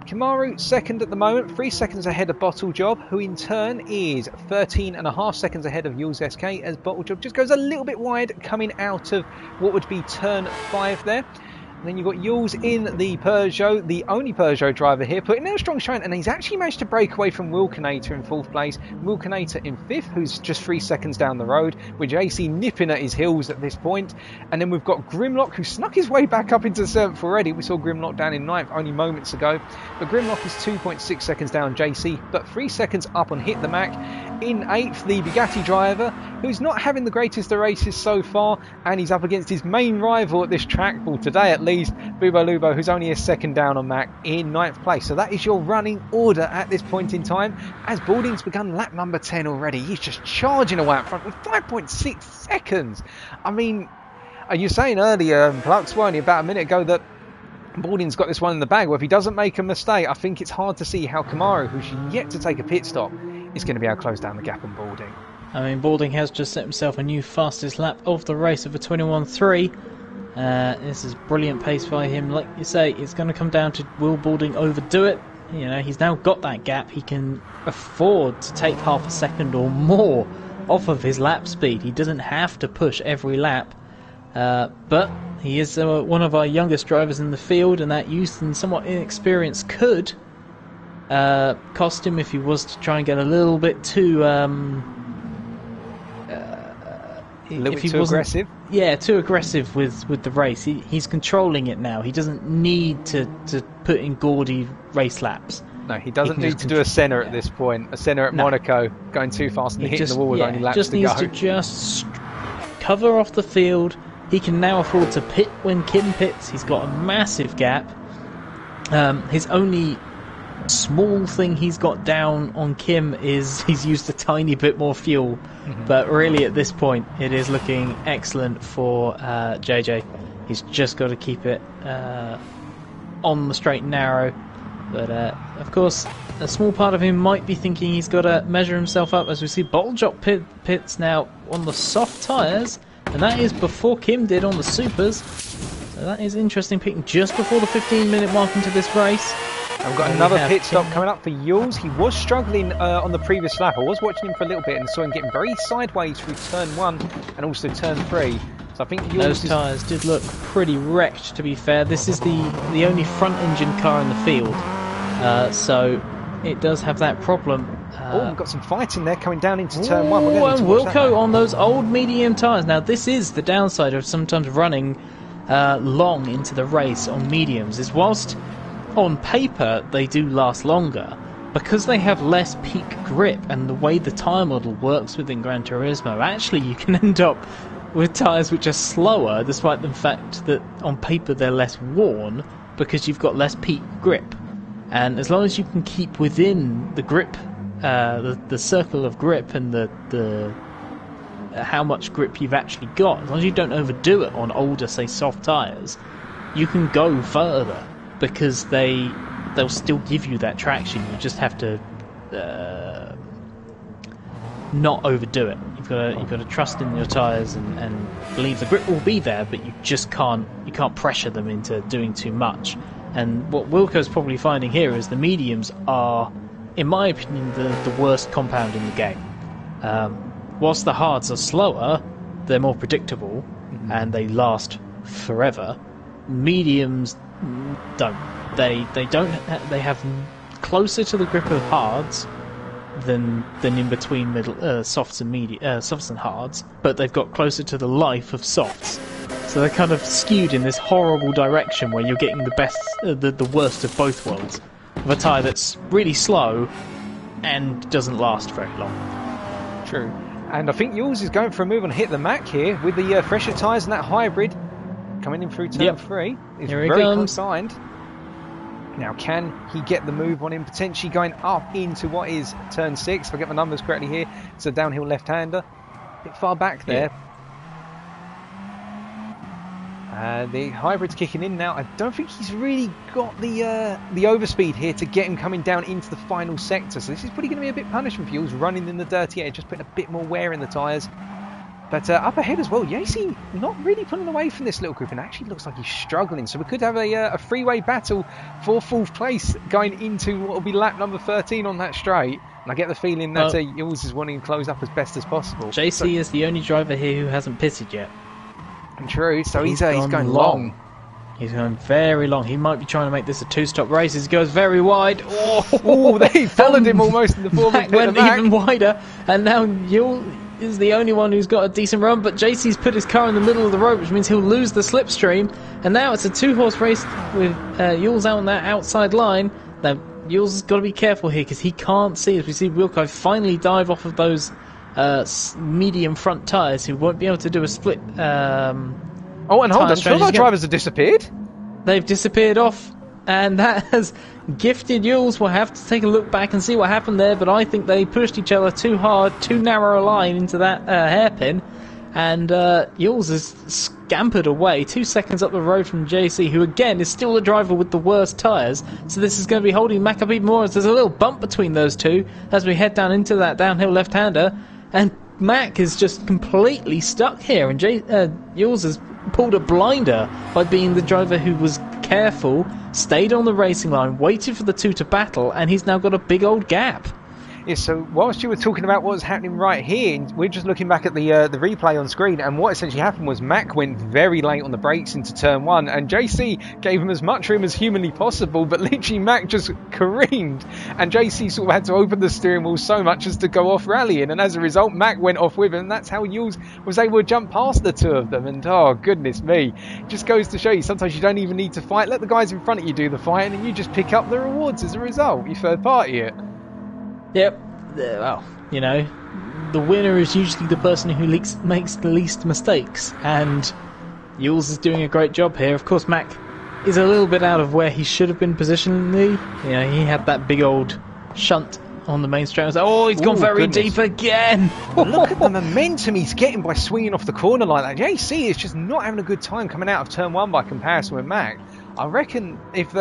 Kamaru second at the moment, 3 seconds ahead of Bottle Job, who in turn is 13.5 seconds ahead of Yules SK, as Bottle Job just goes a little bit wide coming out of what would be turn 5 there. And then you've got Yules in the Peugeot, the only Peugeot driver here, putting in a strong shine, and he's actually managed to break away from Wilkinator in 4th place. Wilkinator in 5th, who's just 3 seconds down the road, with JC nipping at his heels at this point. And then we've got Grimlock, who snuck his way back up into 7th already. We saw Grimlock down in 9th only moments ago. But Grimlock is 2.6 seconds down JC, but 3 seconds up on Hit the Mac. In 8th, the Bugatti driver, who's not having the greatest of races so far, and he's up against his main rival at this track, well, today at least, Bubo Lubo, who's only a second down on Mac in 9th place. So that is your running order at this point in time, as Balding's begun lap number 10 already. He's just charging away up front with 5.6 seconds. I mean, you were saying earlier, Plux, weren't you, about a minute ago, that Balding's got this one in the bag. Well, if he doesn't make a mistake, I think it's hard to see how Kamaru, who's yet to take a pit stop, is going to be able to close down the gap on Balding. I mean, Balding has just set himself a new fastest lap of the race of a 21.3. This is brilliant pace by him. Like you say, it's going to come down to, will Balding overdo it? You know, he's now got that gap. He can afford to take half a second or more off of his lap speed. He doesn't have to push every lap. But he is one of our youngest drivers in the field, and that youth and somewhat inexperience could cost him if he was to try and get a little bit too aggressive. Yeah, too aggressive with the race. He's controlling it now. He doesn't need to put in gaudy race laps. No, he doesn't need to do a Senna at this point. A Senna at Monaco, going too fast and hitting the wall with only laps to go. He just needs to just cover off the field. He can now afford to pit when Kim pits. He's got a massive gap. His only small thing he's got down on Kim is he's used a tiny bit more fuel. But really at this point it is looking excellent for JJ. He's just got to keep it on the straight and narrow. But of course a small part of him might be thinking he's got to measure himself up, as we see Bottle Job pits now on the soft tyres, and that is before Kim did on the supers. So that is interesting, picking just before the 15-minute mark into this race. I've got another pit stop coming up for Yules. He was struggling on the previous lap. I was watching him for a little bit and saw him getting very sideways through turn 1 and also turn 3. So I think Yules those tyres did look pretty wrecked, to be fair. This is the only front engine car in the field, so it does have that problem. We've got some fighting there coming down into turn 1. And Wilco on those old medium tyres. Now this is the downside of sometimes running long into the race on mediums, is whilst on paper they do last longer, because they have less peak grip, and the way the tyre model works within Gran Turismo, actually you can end up with tyres which are slower despite the fact that on paper they're less worn, because you've got less peak grip. And as long as you can keep within the grip, the circle of grip, and the how much grip you've actually got, as long as you don't overdo it on older, say, soft tyres, you can go further, because they'll still give you that traction. You just have to not overdo it. You've got to trust in your tyres and believe the grip will be there, but you just can't pressure them into doing too much. And what Wilco's probably finding here is the mediums are, in my opinion, the worst compound in the game. Whilst the hards are slower, they're more predictable, and they last forever. Mediums don't. They have closer to the grip of hards than in between middle softs and hards, but they've got closer to the life of softs. So they're kind of skewed in this horrible direction where you're getting the best, the worst of both worlds, of a tyre that's really slow and doesn't last very long. True. And I think Yules is going for a move on Hit the Mac here with the fresher tyres and that hybrid coming in through turn 3. It's Here he very comes. consigned. Now, can he get the move on him, potentially going up into what is turn 6, if I get my numbers correctly here. It's a downhill left-hander. A bit far back there. The hybrid's kicking in now. I don't think he's really got the overspeed here to get him coming down into the final sector. So this is probably going to be a bit punishment for Yules, running in the dirty air, just putting a bit more wear in the tyres. But up ahead as well, Yacy not really pulling away from this little group and actually looks like he's struggling. So we could have a freeway battle for 4th place going into what will be lap number 13 on that straight. And I get the feeling that Jules is wanting to close up as best as possible. JC is the only driver here who hasn't pitted yet. True, so he's going long. He's going very long. He might be trying to make this a 2-stop race. He goes very wide. Oh, they followed him almost in the form Mac went even wider. And now Yule is the only one who's got a decent run. But JC's put his car in the middle of the road, which means he'll lose the slipstream. And now it's a 2-horse race with Yule's out on that outside line. Now, Yule's has got to be careful here because he can't see. As we see Wilco finally dive off of those medium front tyres, he won't be able to do a split. Oh, and hold on, 2 of our drivers have disappeared. They've disappeared off, and that has gifted Yules. We'll have to take a look back and see what happened there, but I think they pushed each other too hard, too narrow a line into that hairpin, and Yules has scampered away 2 seconds up the road from JC, who again is still the driver with the worst tyres, so this is going to be holding Mac up even more as there's a little bump between those two as we head down into that downhill left-hander, and Mac is just completely stuck here, and Yules has pulled a blinder by being the driver who was careful, stayed on the racing line, waited for the two to battle, and he's now got a big old gap. Yeah, so whilst you were talking about what was happening right here, we're just looking back at the replay on screen, and what essentially happened was Mac went very late on the brakes into turn 1, and JC gave him as much room as humanly possible, but literally Mac just careened, and JC sort of had to open the steering wheel so much as to go off rallying, and as a result Mac went off with him, and that's how Yules was able to jump past the two of them, and oh goodness me, it just goes to show you sometimes you don't even need to fight, let the guys in front of you do the fighting, and you just pick up the rewards as a result, you third party it. Yep. Well, you know, the winner is usually the person who makes the least mistakes, and Yules is doing a great job here. Of course, Mac is a little bit out of where he should have been positionally. You know, he had that big old shunt on the main straight. Oh, he's gone very deep again. Look at the momentum he's getting by swinging off the corner like that. JC is just not having a good time coming out of turn 1 by comparison with Mac. I reckon if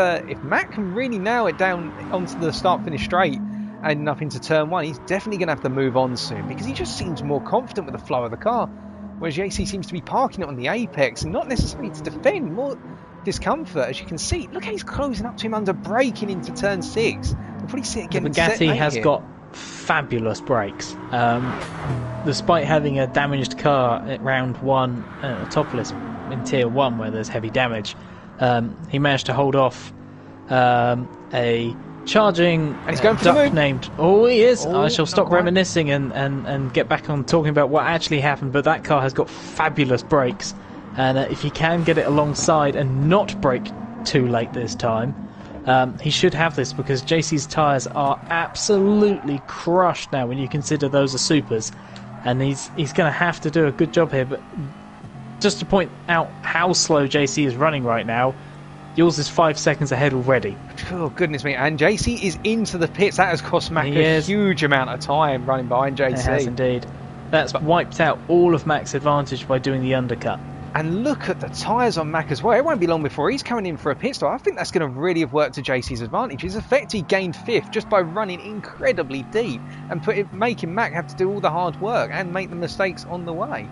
Mac can really nail it down onto the start-finish straight and up into turn 1, he's definitely going to have to move on soon because he just seems more confident with the flow of the car, whereas JC seems to be parking it on the apex and not necessarily to defend, more discomfort. As you can see, look how he's closing up to him under braking into turn 6. We'll probably see it again. The Bugatti has got fabulous brakes. Despite having a damaged car at round 1 topless in tier 1 where there's heavy damage, he managed to hold off a charging and he's going for duck named. Oh, he is. I shall stop reminiscing and get back on talking about what actually happened. But that car has got fabulous brakes, and if he can get it alongside and not brake too late this time, he should have this because JC's tyres are absolutely crushed now when you consider those are supers, and he's going to have to do a good job here. But just to point out how slow JC is running right now, Yules is 5 seconds ahead already. Oh, goodness me. And JC is into the pits. That has cost Mac a huge amount of time running behind JC. It has indeed. That's wiped out all of Mac's advantage by doing the undercut. And look at the tyres on Mac as well. It won't be long before he's coming in for a pit stop. I think that's going to really have worked to JC's advantage. He's effectively gained 5th just by running incredibly deep and making Mac have to do all the hard work and make the mistakes on the way.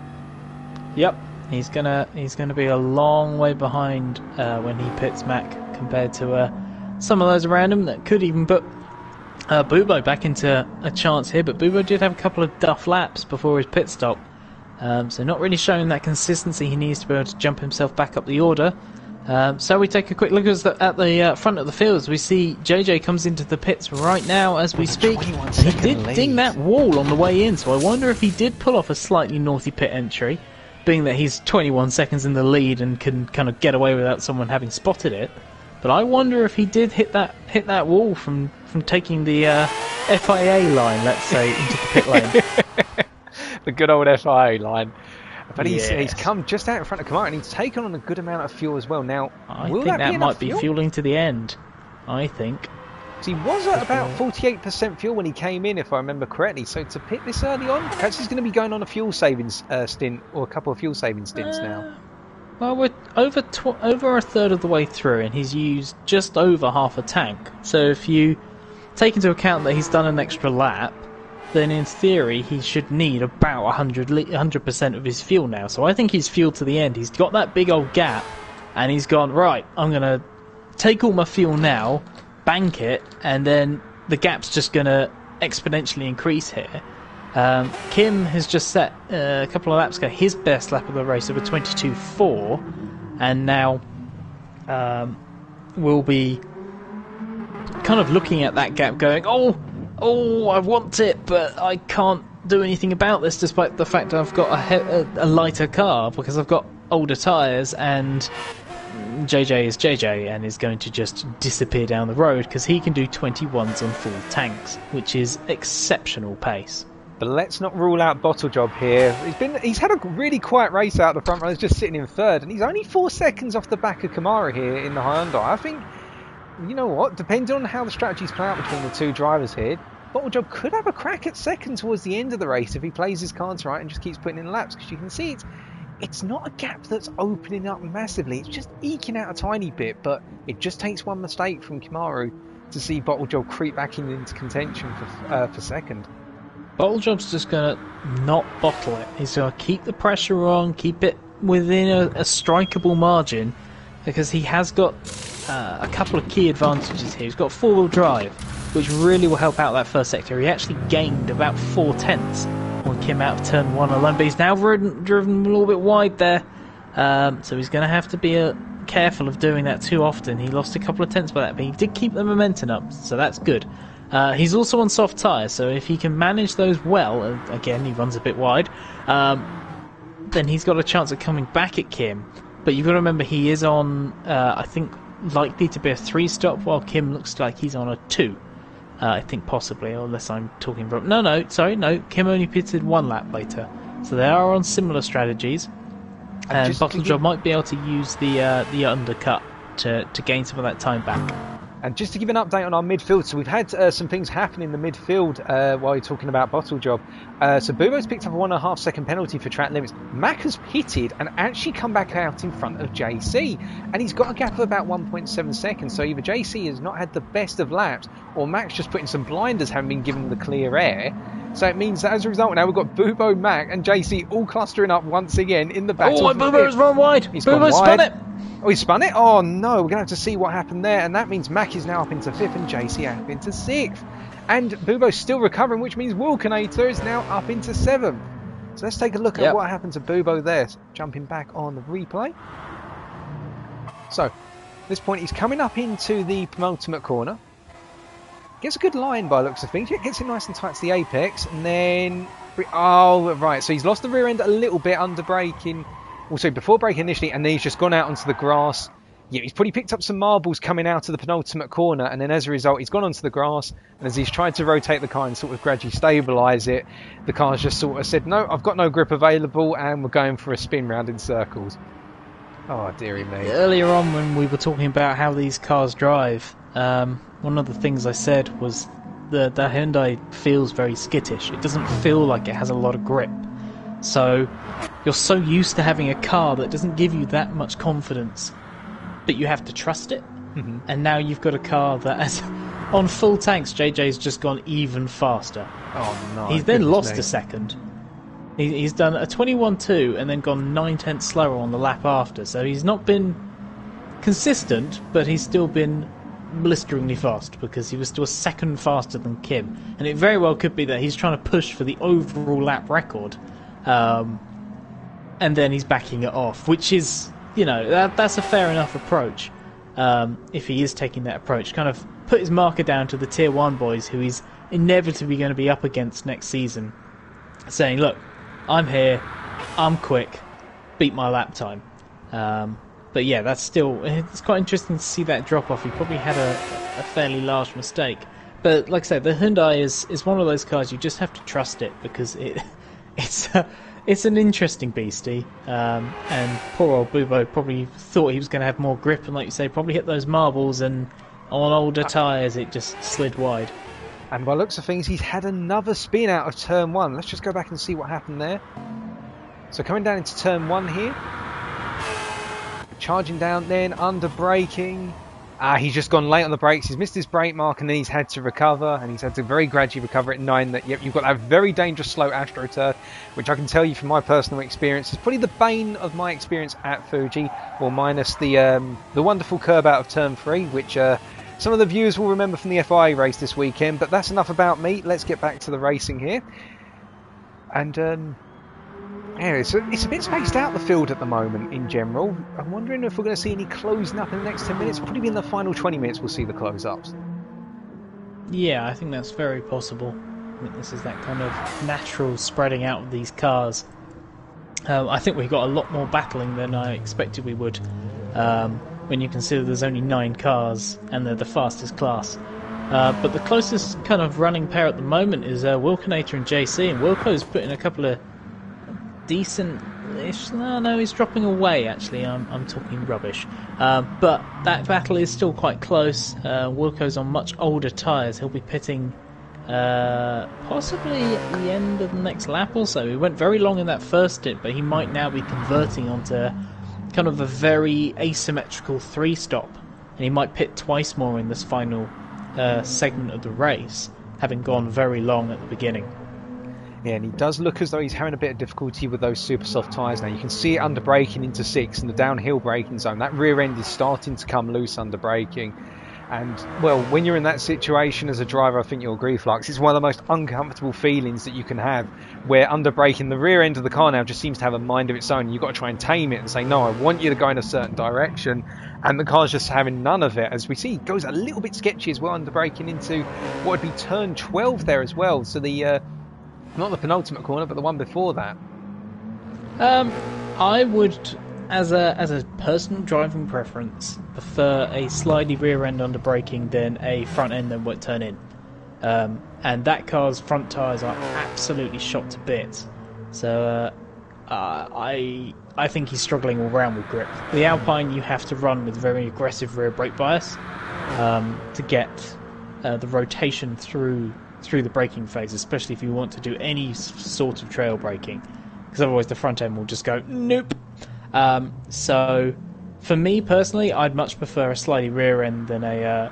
Yep. He's gonna be a long way behind when he pits Mac compared to some of those around him that could even put Bubo back into a chance here. But Bubo did have a couple of duff laps before his pit stop, so not really showing that consistency he needs to be able to jump himself back up the order. So we take a quick look at the front of the field as we see JJ comes into the pits right now as we speak. He did ding that wall on the way in, so I wonder if he did pull off a slightly naughty pit entry, being that he's 21 seconds in the lead and can kind of get away without someone having spotted it. But I wonder if he did hit that wall from taking the FIA line, let's say, into the pit lane. The good old FIA line. But he's come just out in front of Kamara and he's taken on a good amount of fuel as well. Now, I think that might be fueling to the end. I think. So he was at about 48% fuel when he came in, if I remember correctly. So to pit this early on, perhaps he's going to be going on a fuel savings stint or a couple of fuel saving stints now. Well, we're over a third of the way through, and he's used just over half a tank. So if you take into account that he's done an extra lap, then in theory he should need about 100% of his fuel now. So I think he's fueled to the end. He's got that big old gap, and he's gone, right, I'm going to take all my fuel now, bank it, and then the gap's just going to exponentially increase here. Kim has just set a couple of laps ago his best lap of the race of a 22.4, and now we'll be kind of looking at that gap going, oh, I want it, but I can't do anything about this despite the fact I've got a lighter car because I've got older tyres, and JJ is JJ and is going to just disappear down the road because he can do 21s on full tanks, which is exceptional pace. But let's not rule out Bottle Job here. He's had a really quiet race out. The front runner's just sitting in third, and he's only 4 seconds off the back of Kamara here in the Hyundai. I think, you know what, depending on how the strategies play out between the two drivers here, Bottle Job could have a crack at second towards the end of the race if he plays his cards right and just keeps putting in laps, because you can see it's not a gap that's opening up massively. It's just eking out a tiny bit, but it just takes one mistake from Kimaru to see Bottle Job creep back into contention for second. Bottle Job's just going to not bottle it. He's going to keep the pressure on, keep it within a strikeable margin, because he has got a couple of key advantages here. He's got four-wheel drive, which really will help out that first sector. He actually gained about 4/10 when Kim out of turn 1 alone, but he's now driven a little bit wide there, so he's going to have to be careful of doing that too often. He lost a couple of tenths by that, but he did keep the momentum up, so that's good. He's also on soft tyres, so if he can manage those well, again he runs a bit wide, then he's got a chance of coming back at Kim. But you've got to remember he is on, I think, likely to be a 3-stop, while Kim looks like he's on a 2. I think possibly, unless I'm talking wrong. No, Kim only pitted 1 lap later. So they are on similar strategies. And Bottle Job might be able to use the undercut to gain some of that time back. And just to give an update on our midfield, so we've had some things happen in the midfield while you're talking about Bottle Job. So Bubo's picked up a 1.5 second penalty for track limits. Mac has pitted and actually come back out in front of JC. And he's got a gap of about 1.7 seconds. So either JC has not had the best of laps, or Mac's just putting some blinders, having been given the clear air. So it means that as a result now we've got Bubo, Mac and JC all clustering up once again in the battle. Oh, Bubo's run wide. Bubo spun it. Oh, he spun it? Oh no, we're going to have to see what happened there. And that means Mac is now up into 5th and JC up into 6th. And Bubo's still recovering, which means Wilkinator is now up into 7th. So let's take a look at what happened to Bubo there. So jumping back on the replay. So, at this point he's coming up into the penultimate corner. Gets a good line by the looks of things. Gets it nice and tight to the apex. And then... Oh, right. So he's lost the rear end a little bit under braking. Also, before braking initially, and then he's just gone out onto the grass. Yeah, he's probably picked up some marbles coming out of the penultimate corner, and then as a result, he's gone onto the grass, and as he's tried to rotate the car and sort of gradually stabilise it, the car's just sort of said, no, I've got no grip available, and we're going for a spin round in circles. Oh, dearie me. Earlier on, when we were talking about how these cars drive, one of the things I said was the Hyundai feels very skittish. It doesn't feel like it has a lot of grip. So you're so used to having a car that doesn't give you that much confidence, but you have to trust it. Mm-hmm. And now you've got a car that has, on full tanks, JJ's just gone even faster. Oh no! He's then lost a second. He's done a 21.2 and then gone 9/10 slower on the lap after. So he's not been consistent, but he's still been blisteringly fast because he was still a second faster than Kim. And it very well could be that he's trying to push for the overall lap record. And then he's backing it off, which is, you know, that's a fair enough approach. If he is taking that approach, kind of put his marker down to the Tier 1 boys who he's inevitably going to be up against next season, saying, look, I'm here, I'm quick, beat my lap time. But yeah, it's quite interesting to see that drop off. He probably had a fairly large mistake. But like I said, the Hyundai is one of those cars you just have to trust it, because it's an interesting beastie, and poor old Bubo probably thought he was going to have more grip, and like you say, probably hit those marbles, and on older tyres it just slid wide. And by looks of things, he's had another spin out of turn 1. Let's just go back and see what happened there. So coming down into turn 1 here, charging down, then under braking. He's just gone late on the brakes. He's missed his brake mark and then he's had to recover, and he's had to very gradually recover it, knowing that yep, you've got that very dangerous slow AstroTurf, which I can tell you from my personal experience is probably the bane of my experience at Fuji, or minus the wonderful curb out of turn 3, which some of the viewers will remember from the FIA race this weekend. But that's enough about me. Let's get back to the racing here. And yeah, it's a bit spaced out the field at the moment in general. I'm wondering if we're going to see any closing up in the next 10 minutes. Probably in the final 20 minutes we'll see the close-ups. Yeah, I think that's very possible. I think this is that kind of natural spreading out of these cars. I think we got a lot more battling than I expected we would, when you consider there's only 9 cars and they're the fastest class. But the closest kind of running pair at the moment is Wilkinator and JC, and Wilco's put in a couple of decent-ish... No, he's dropping away, actually. I'm talking rubbish. But that battle is still quite close. Wilco's on much older tyres. He'll be pitting possibly at the end of the next lap or so. He went very long in that first stint, but he might now be converting onto kind of a very asymmetrical 3-stop. And he might pit twice more in this final segment of the race, having gone very long at the beginning. Yeah, and he does look as though he's having a bit of difficulty with those super soft tyres now. You can see it under braking into 6 in the downhill braking zone. That rear end is starting to come loose under braking. And, well, when you're in that situation as a driver, I think you'll agree, Flux, it's one of the most uncomfortable feelings that you can have, where under braking, the rear end of the car now just seems to have a mind of its own. You've got to try and tame it and say, no, I want you to go in a certain direction. And the car's just having none of it. As we see, it goes a little bit sketchy as well under braking into what would be turn 12 there as well. So the... not the penultimate corner, but the one before that. I would, as a personal driving preference, prefer a slidey rear end under braking than a front end that won't turn in. And that car's front tyres are absolutely shot to bits. So I think he's struggling all round with grip. The Alpine, you have to run with very aggressive rear brake bias to get the rotation through the braking phase, especially if you want to do any sort of trail braking, because otherwise the front end will just go nope. So for me personally, I'd much prefer a slidey rear end than a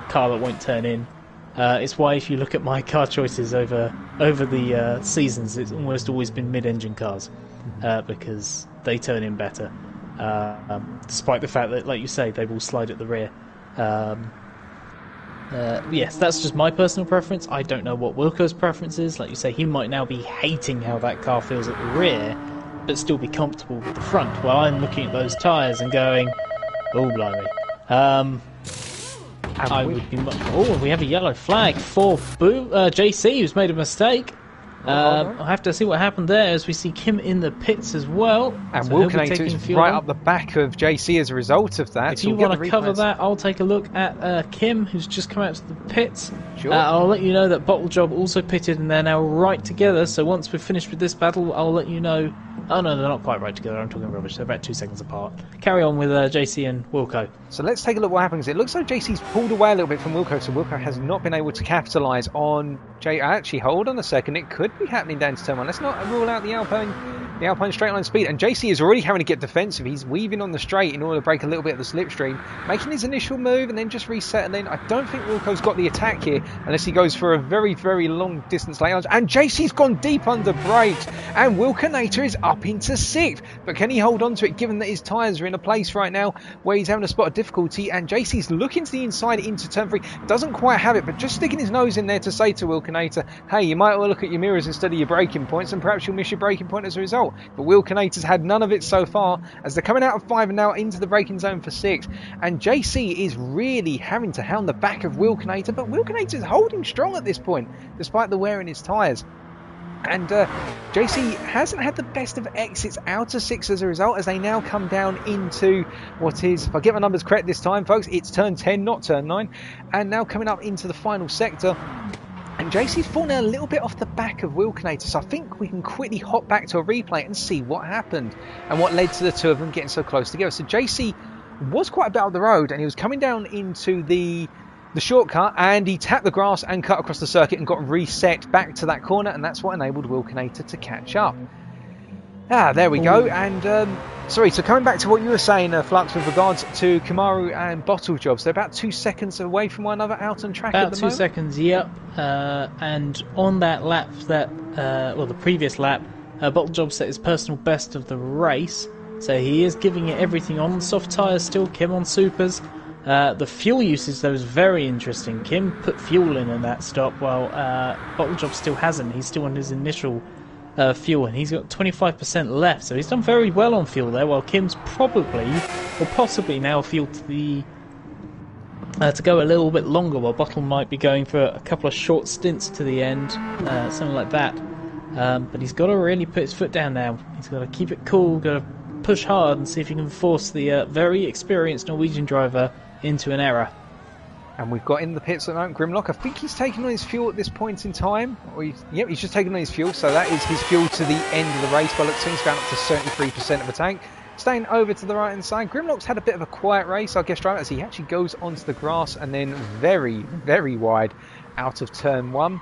car that won't turn in. It's why if you look at my car choices over the seasons, it's almost always been mid-engine cars, because they turn in better, despite the fact that, like you say, they will slide at the rear. Yes, that's just my personal preference. I don't know what Wilco's preference is. Like you say, he might now be hating how that car feels at the rear, but still be comfortable with the front. While I'm looking at those tyres and going, oh, blimey. I would be much... Oh, we have a yellow flag for JC, who's made a mistake. I'll have to see what happened there as we see Kim in the pits as well. And so Wilkinator is right up the back of JC as a result of that. If you want to cover that, I'll take a look at Kim, who's just come out to the pits. Sure. I'll let you know that Bottle Job also pitted and they're now right together. So once we're finished with this battle, I'll let you know. Oh no, they're not quite right together. I'm talking rubbish. They're about 2 seconds apart. Carry on with JC and Wilco. So let's take a look what happens. It looks like JC's pulled away a little bit from Wilco, so Wilco has not been able to capitalise on Actually, hold on a second. It could be happening down to turn 1. Let's not rule out the Alpine straight line speed. And JC is already having to get defensive. He's weaving on the straight in order to break a little bit of the slipstream, making his initial move and then just resettling. I don't think Wilco's got the attack here unless he goes for a very, very long distance layout. And JC's gone deep under brakes, and Wilkinator is up into 6th. But can he hold on to it, given that his tyres are in a place right now where he's having a spot of difficulty? And JC's looking to the inside into turn 3. Doesn't quite have it, but just sticking his nose in there to say to Wilkinator, hey, you might well look at your mirrors instead of your braking points, and perhaps you'll miss your braking point as a result. But Wilkinator's had none of it so far, as they're coming out of 5 and now into the braking zone for 6. And JC is really having to hound the back of Wilkinator, but Wilkinator's holding strong at this point, despite the wear in his tyres. And JC hasn't had the best of exits out of 6 as a result, as they now come down into what is, if I get my numbers correct this time, folks, it's turn 10, not turn 9. And now coming up into the final sector. And JC's fallen a little bit off the back of Wilkinator, so I think we can quickly hop back to a replay and see what happened and what led to the two of them getting so close together. So JC was quite a bit up the road, and he was coming down into the shortcut, and he tapped the grass and cut across the circuit and got reset back to that corner, and that's what enabled Wilkinator to catch up. There we go. And Sorry, so coming back to what you were saying, Flux, with regards to Kamaru and Bottle Jobs, they're about 2 seconds away from one another out on track at the moment? About 2 seconds, yep. And on that lap, the previous lap, Bottle Jobs set his personal best of the race, so he is giving it everything on soft tyres still, Kim on supers. The fuel usage, though, is very interesting. Kim put fuel in that stop, while Bottle Jobs still hasn't. He's still on his initial fuel, and he's got 25% left, so he's done very well on fuel there, while Kim's probably or possibly now fuel to go a little bit longer, while Bottle might be going for a couple of short stints to the end, something like that. But he's got to really put his foot down now. He's got to keep it cool, got to push hard and see if he can force the very experienced Norwegian driver into an error. And we've got in the pits at the moment Grimlock. I think he's taken on his fuel at this point in time. Yep, he's just taken on his fuel, so that is his fuel to the end of the race. But looks like he's going up to 73% of the tank. Staying over to the right hand side, Grimlock's had a bit of a quiet race, I guess, driving as he actually goes onto the grass and then very, very wide out of turn 1.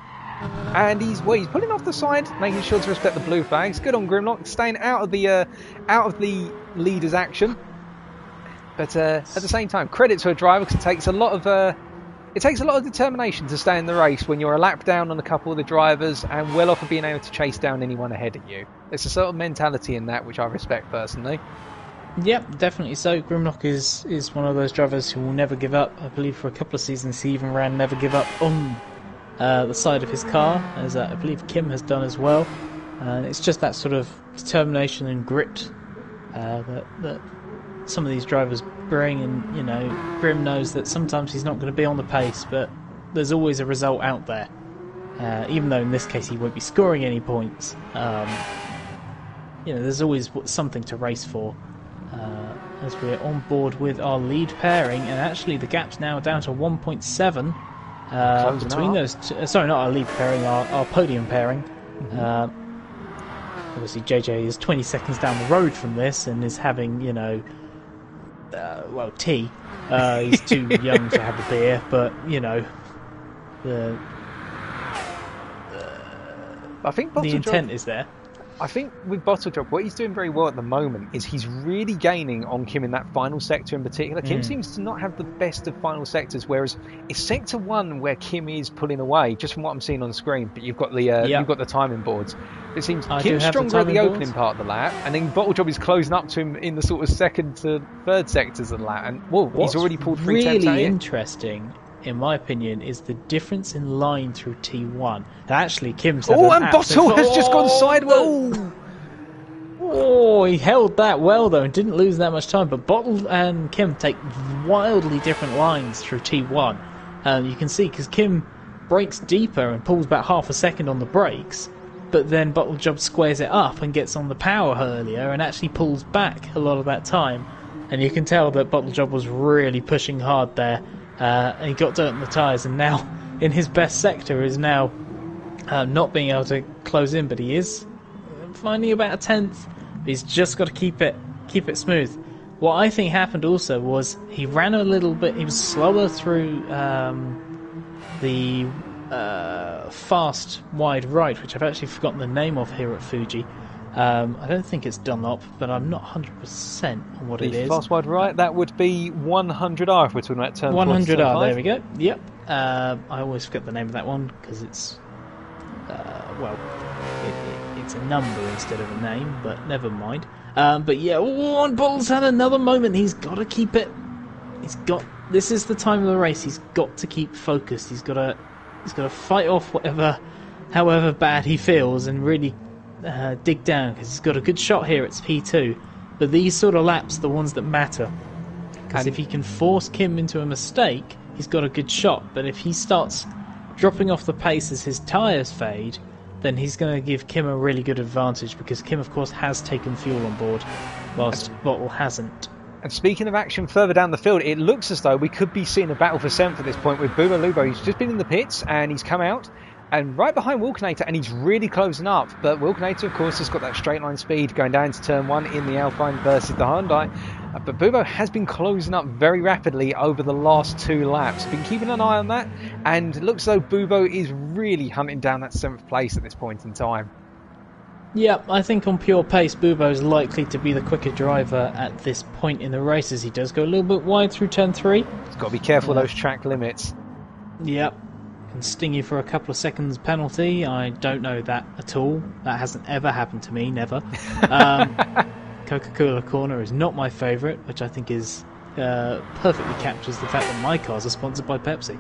And he's pulling off the side, making sure to respect the blue flags. Good on Grimlock, staying out of the leader's action. But at the same time, credit to a driver, because it takes a lot of determination to stay in the race when you're a lap down on a couple of the drivers and well off of being able to chase down anyone ahead of you. There's a sort of mentality in that which I respect personally. Yep, definitely so. Grimlock is one of those drivers who will never give up. I believe for a couple of seasons he even ran Never Give Up on the side of his car, as I believe Kim has done as well. It's just that sort of determination and grit that some of these drivers bring, and Grim knows that sometimes he's not going to be on the pace, but there's always a result out there. Even though in this case he won't be scoring any points, there's always something to race for. As we're on board with our lead pairing, and actually the gap's now down to 1.7 between those two. Sorry, not our lead pairing, our podium pairing. Obviously JJ is 20 seconds down the road from this and is having, tea. He's too young to have a beer, but I think the intent is there. I think with Bottle Drop, what he's doing very well at the moment is he's really gaining on Kim in that final sector in particular. Kim seems to not have the best of final sectors, whereas it's sector 1 where Kim is pulling away, just from what I'm seeing on screen. But you've got the timing boards. It seems Kim's stronger at the opening part of the lap, and then Bottle Drop is closing up to him in the sort of second to third sectors of the lap. And he's already pulled 3 tenths out. Really interesting, in my opinion, is the difference in line through T1. Actually, Kim's had and Bottle has just gone sideways. He held that well though and didn't lose that much time. But Bottle and Kim take wildly different lines through T1. You can see because Kim brakes deeper and pulls about half a second on the brakes, but then Bottle Job squares it up and gets on the power earlier and actually pulls back a lot of that time. And you can tell that Bottle Job was really pushing hard there. And he got dirt on the tyres, and now in his best sector is now not being able to close in, but he is finding about a tenth. He's just got to keep it smooth. What I think happened also was he ran a little bit. He was slower through the fast wide right, which I've actually forgotten the name of here at Fuji. I don't think it's Dunlop, but I'm not 100% on what it is. Fast wide right, that would be 100R if we're talking about turn 100R, there we go. Yep. I always forget the name of that one because it's it's a number instead of a name, but never mind. But yeah, Bottle's had another moment. He's got to keep it. This is the time of the race. He's got to keep focused. He's got to fight off however bad he feels, and really dig down, because he's got a good shot here. It's P2, but these sort of laps are the ones that matter, because if he can force Kim into a mistake, he's got a good shot. But if he starts dropping off the pace as his tyres fade, then he's going to give Kim a really good advantage, because Kim of course has taken fuel on board whilst Bottle hasn't. And speaking of action further down the field, it looks as though we could be seeing a battle for 7th at this point with Bubo Lubo. He's just been in the pits and he's come out and right behind Wilkinator, and he's really closing up. But Wilkinator, of course, has got that straight line speed going down to turn 1 in the Alpine versus the Hyundai. But Bubo has been closing up very rapidly over the last 2 laps. Been keeping an eye on that, and it looks as though Bubo is really hunting down that 7th place at this point in time. Yeah, I think on pure pace, Bubo is likely to be the quicker driver at this point in the race, as he does go a little bit wide through turn 3. He's got to be careful of those track limits. Yep. Can sting you for a couple of seconds penalty. I don't know that at all. That hasn't ever happened to me, never. Coca-Cola Corner is not my favourite, which I think is perfectly captures the fact that my cars are sponsored by Pepsi.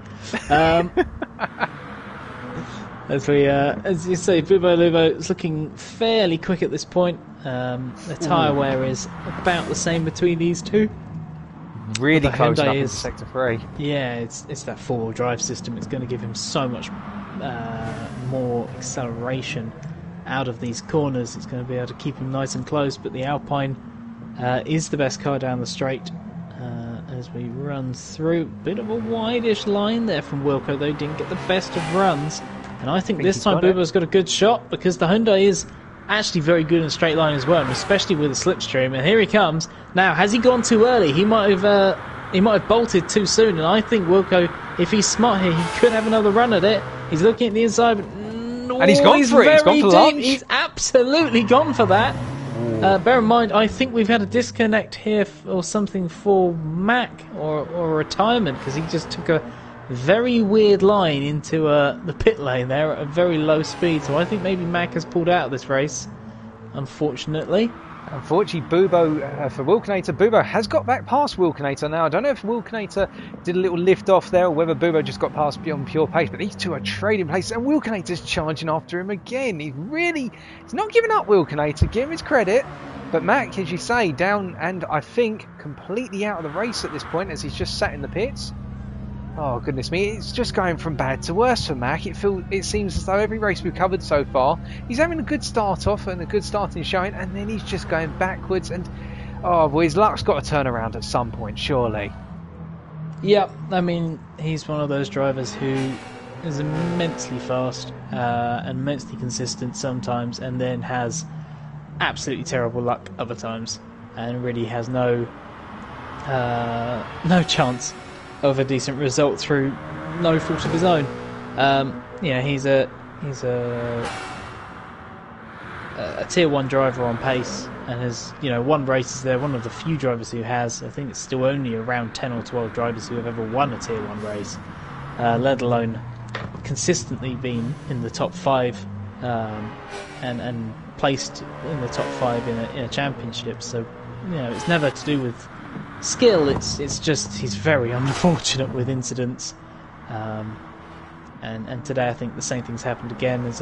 As you say, Bubo Lubo is looking fairly quick at this point. The tyre wear is about the same between these two. Really close up in Sector 3. Yeah, it's that four-wheel drive system. It's going to give him so much more acceleration out of these corners. It's going to be able to keep him nice and close, but the Alpine is the best car down the straight. As we run through, bit of a wide-ish line there from Wilco, though. Didn't get the best of runs. And I think this time Bubo's got a good shot, because the Hyundai is actually very good in a straight line as well, and especially with a slipstream. And here he comes. Now, has he gone too early? He might have bolted too soon, and I think Wilco, if he's smart here, he could have another run at it. He's looking at the inside, but and he's gone for it. He's gone for lunch. He's absolutely gone for that. Bear in mind, I think we've had a disconnect here or something for Mac, or a retirement, because he just took a very weird line into the pit lane there at a very low speed. So I think maybe Mac has pulled out of this race, unfortunately. Unfortunately, Bubo, for Wilkinator, Bubo has got back past Wilkinator now. I don't know if Wilkinator did a little lift off there, or whether Bubo just got past beyond pure pace, but these two are trading places, and Wilkinator's charging after him again. He's not giving up, Wilkinator, give him his credit. But Mac, as you say, down and I think completely out of the race at this point, as he's just sat in the pits. Oh, goodness me, it's just going from bad to worse for Mac. It seems as though every race we've covered so far, he's having a good start off and a good starting showing, and then he's just going backwards. And, oh, well, his luck's got to turn around at some point, surely. Yeah, I mean, he's one of those drivers who is immensely fast and immensely consistent sometimes, and then has absolutely terrible luck other times, and really has no chance of a decent result through no fault of his own. He's a tier 1 driver on pace, and has won races there. One of the few drivers who has. I think it's still only around 10 or 12 drivers who have ever won a tier 1 race, let alone consistently been in the top 5 and placed in the top 5 in a championship. So it's never to do with skill, it's just he's very unfortunate with incidents, and today I think the same thing's happened again. As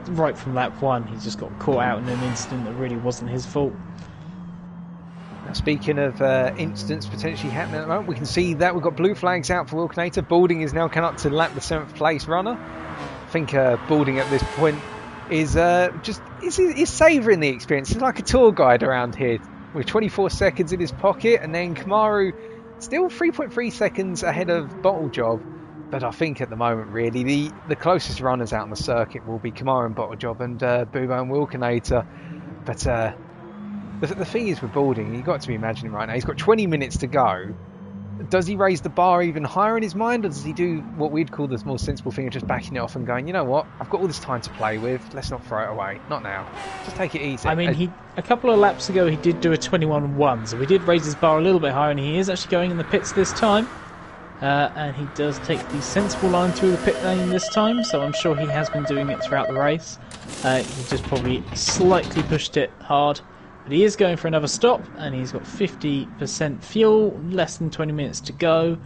right from lap 1, he's just got caught out in an incident that really wasn't his fault. Now, speaking of incidents potentially happening at the moment, we can see that we've got blue flags out for Wilkinator. Balding is now come up to lap the 7th place runner. I think Balding at this point is savouring the experience. He's like a tour guide around here, with 24 seconds in his pocket, and then Kamaru still 3.3 seconds ahead of Bottle Job. But I think at the moment, really, the closest runners out on the circuit will be Kamaru and Bottle Job, and Bubo and Wilkinator. But the thing is with Balding, you've got to be imagining right now, he's got 20 minutes to go. Does he raise the bar even higher in his mind, or does he do what we'd call the more sensible thing of just backing it off and going, you know what, I've got all this time to play with, let's not throw it away, not now, just take it easy. I mean, a couple of laps ago he did do a 21.1, so he did raise his bar a little bit higher, and he is actually going in the pits this time, and he does take the sensible line through the pit lane this time, so I'm sure he has been doing it throughout the race. He just probably slightly pushed it hard. But he is going for another stop, and he's got 50% fuel, less than 20 minutes to go,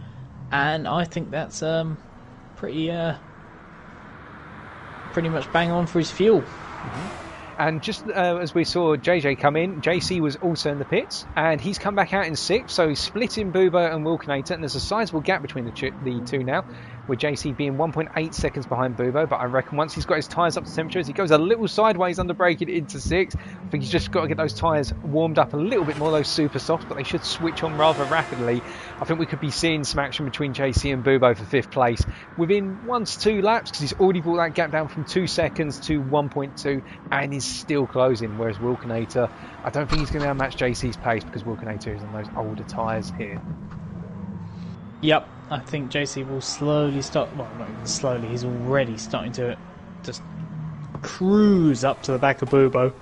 and I think that's pretty much bang on for his fuel. Mm-hmm. And just as we saw JJ come in, JC was also in the pits, and he's come back out in 6th, so he's splitting Bubo and Wilkinator, and there's a sizable gap between the two now, with JC being 1.8 seconds behind Bubo, but I reckon once he's got his tyres up to temperature, as he goes a little sideways under braking into 6th, I think he's just got to get those tyres warmed up a little bit more, those super softs, but they should switch on rather rapidly. I think we could be seeing some action between JC and Bubo for 5th place within 1 to 2 laps, because he's already brought that gap down from 2 seconds to 1.2, and is still closing, whereas Wilkinator, I don't think he's going to match JC's pace, because Wilkinator is on those older tyres here. Yep, I think JC will slowly start, well, not even slowly, he's already starting to just cruise up to the back of Bubo.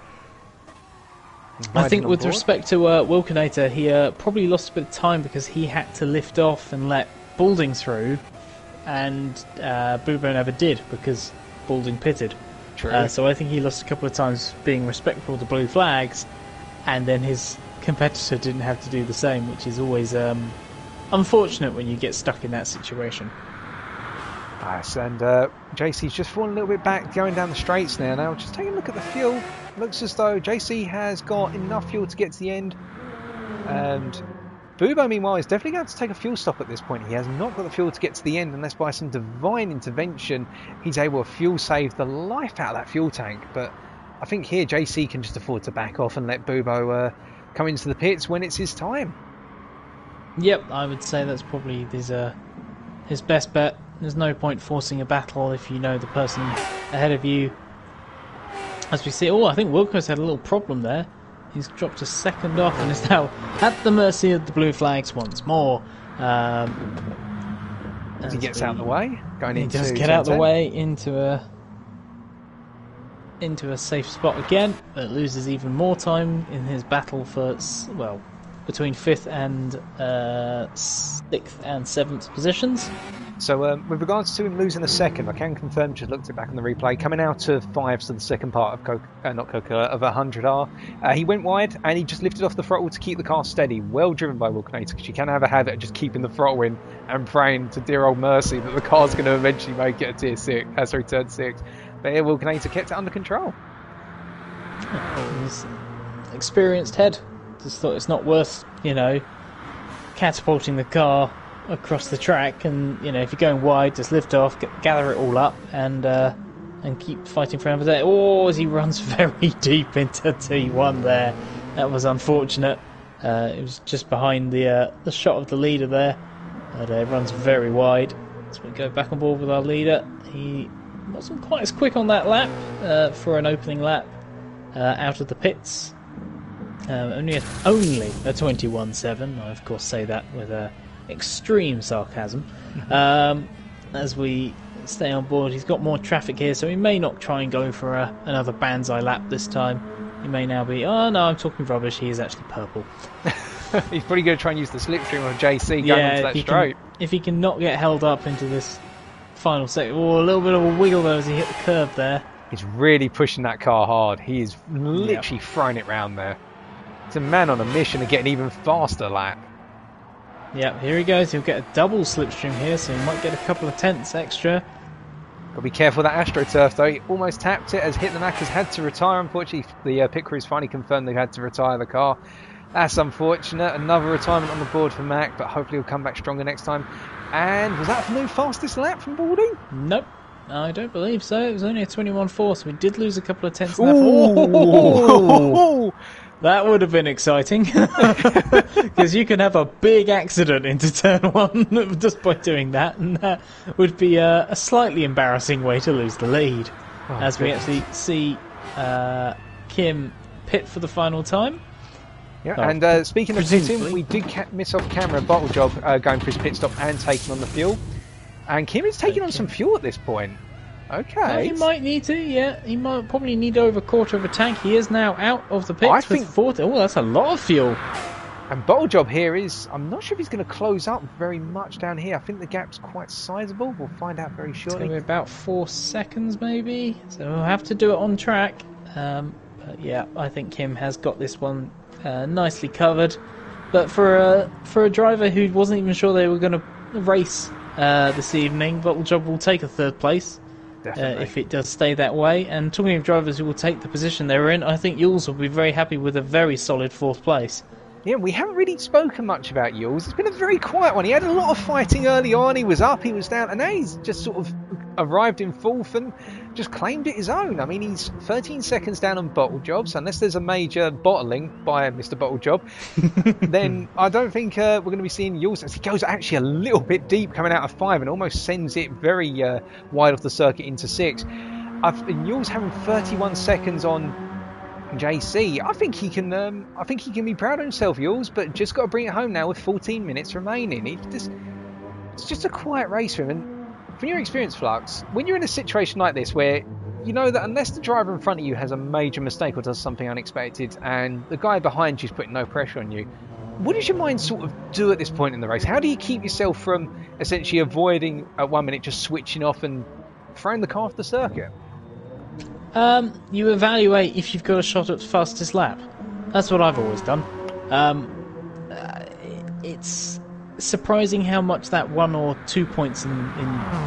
I think with respect to Wilkinator, he probably lost a bit of time because he had to lift off and let Balding through, and Bubo never did because Balding pitted. True. So I think he lost a couple of times being respectful to blue flags, and then his competitor didn't have to do the same, which is always unfortunate when you get stuck in that situation. Nice, and JC's just fallen a little bit back going down the straights now. Now, just taking a look at the fuel, looks as though JC has got enough fuel to get to the end, and Bubo, meanwhile, is definitely going to take a fuel stop at this point. He has not got the fuel to get to the end, unless by some divine intervention he's able to fuel save the life out of that fuel tank. But I think here JC can just afford to back off and let Bubo come into the pits when it's his time. Yep, I would say that's probably his best bet. There's no point forcing a battle if you know the person ahead of you. As we see, I think Wilco's had a little problem there. He's dropped a second off and is now at the mercy of the blue flags once more. As he gets out of the way, going into. He does get out of the way into a safe spot again, but loses even more time in his battle for between 5th and 6th and 7th positions. So with regards to him losing the second, I can confirm, just looked it back on the replay, coming out of 5s to the second part of of 100R, he went wide and he just lifted off the throttle to keep the car steady. Well driven by Wilkinator, because you can have a habit of just keeping the throttle in and praying to dear old mercy that the car's going to eventually make it a turn 6. But here Wilkinator kept it under control. He's experienced head. Just thought it's not worth, catapulting the car across the track, and if you're going wide, just lift off, gather it all up, and keep fighting for another day. As he runs very deep into T1 there. That was unfortunate. It was just behind the shot of the leader there, but it runs very wide. So we go back on board with our leader. He wasn't quite as quick on that lap for an opening lap out of the pits. Only a 21.7. I of course say that with extreme sarcasm. As we stay on board, he's got more traffic here, so he may not try and go for another Banzai lap this time. He may now be, oh no, I'm talking rubbish, he is actually purple. He's probably going to try and use the slipstream of JC going onto that straight. If he can not get held up into this final sector. A little bit of a wiggle though as he hit the curb there. He's really pushing that car hard. He is literally throwing it round there. It's a man on a mission to get an even faster lap. Yeah, here he goes. He'll get a double slipstream here, so he might get a couple of tenths extra. Got to be careful with that AstroTurf though. He almost tapped it as Hitlermack has had to retire. Unfortunately, the pit crew's finally confirmed they had to retire the car. That's unfortunate. Another retirement on the board for Mac, but hopefully he'll come back stronger next time. And was that the new fastest lap from Balding? Nope. I don't believe so. It was only a 21.4, so we did lose a couple of tenths. That would have been exciting. Because you can have a big accident into turn 1 just by doing that, and that would be a slightly embarrassing way to lose the lead. As we actually see Kim pit for the final time. Yeah, and speaking of pitting, we did miss off camera Bottle Job going for his pit stop and taking on the fuel. And Kim is taking on some fuel at this point. Okay. Well, he might need to, yeah. He might probably need over a quarter of a tank. He is now out of the pits with 40. Oh, that's a lot of fuel. And Bottle Job here is, I'm not sure if he's going to close up very much down here. I think the gap's quite sizable. We'll find out very shortly. It's going to be about 4 seconds maybe. So we'll have to do it on track. But yeah, I think Kim has got this one nicely covered. But for a driver who wasn't even sure they were going to race this evening, Bottle Job will take a 3rd place. If it does stay that way. And talking of drivers who will take the position they're in, I think Jules will be very happy with a very solid 4th place. Yeah, we haven't really spoken much about Jules. It's been a very quiet one. He had a lot of fighting early on. He was up, he was down, and now he's just sort of arrived in 4th and just claimed it his own. I mean, he's 13 seconds down on Bottle Jobs. Unless there's a major bottling by Mr. Bottle Job, then I don't think we're going to be seeing Jules. As he goes actually a little bit deep coming out of 5 and almost sends it very wide off the circuit into 6. Jules having 31 seconds on JC. I think he can be proud of himself, Jules, but just got to bring it home now with 14 minutes remaining. It's just a quiet race for him. And from your experience, Flux, when you're in a situation like this where you know that unless the driver in front of you has a major mistake or does something unexpected and the guy behind you is putting no pressure on you, what does your mind sort of do at this point in the race? How do you keep yourself from essentially avoiding at 1 minute just switching off and throwing the car off the circuit? You evaluate if you've got a shot at fastest lap. That's what I've always done. It's surprising how much that 1 or 2 points in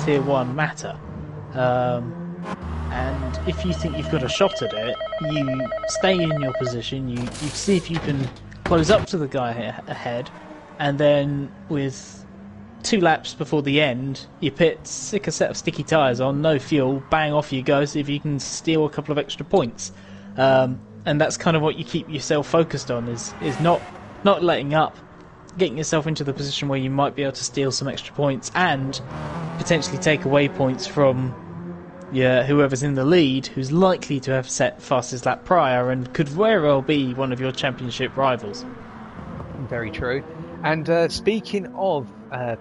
Tier 1 matter. And if you think you've got a shot at it, you stay in your position, you see if you can close up to the guy ahead, and then with 2 laps before the end, you pit, stick a set of sticky tyres on, no fuel, bang, off you go, see if you can steal a couple of extra points. And that's kind of what you keep yourself focused on, is not letting up, getting yourself into the position where you might be able to steal some extra points and potentially take away points from whoever's in the lead, who's likely to have set fastest lap prior and could very well be one of your championship rivals. Very true. And speaking of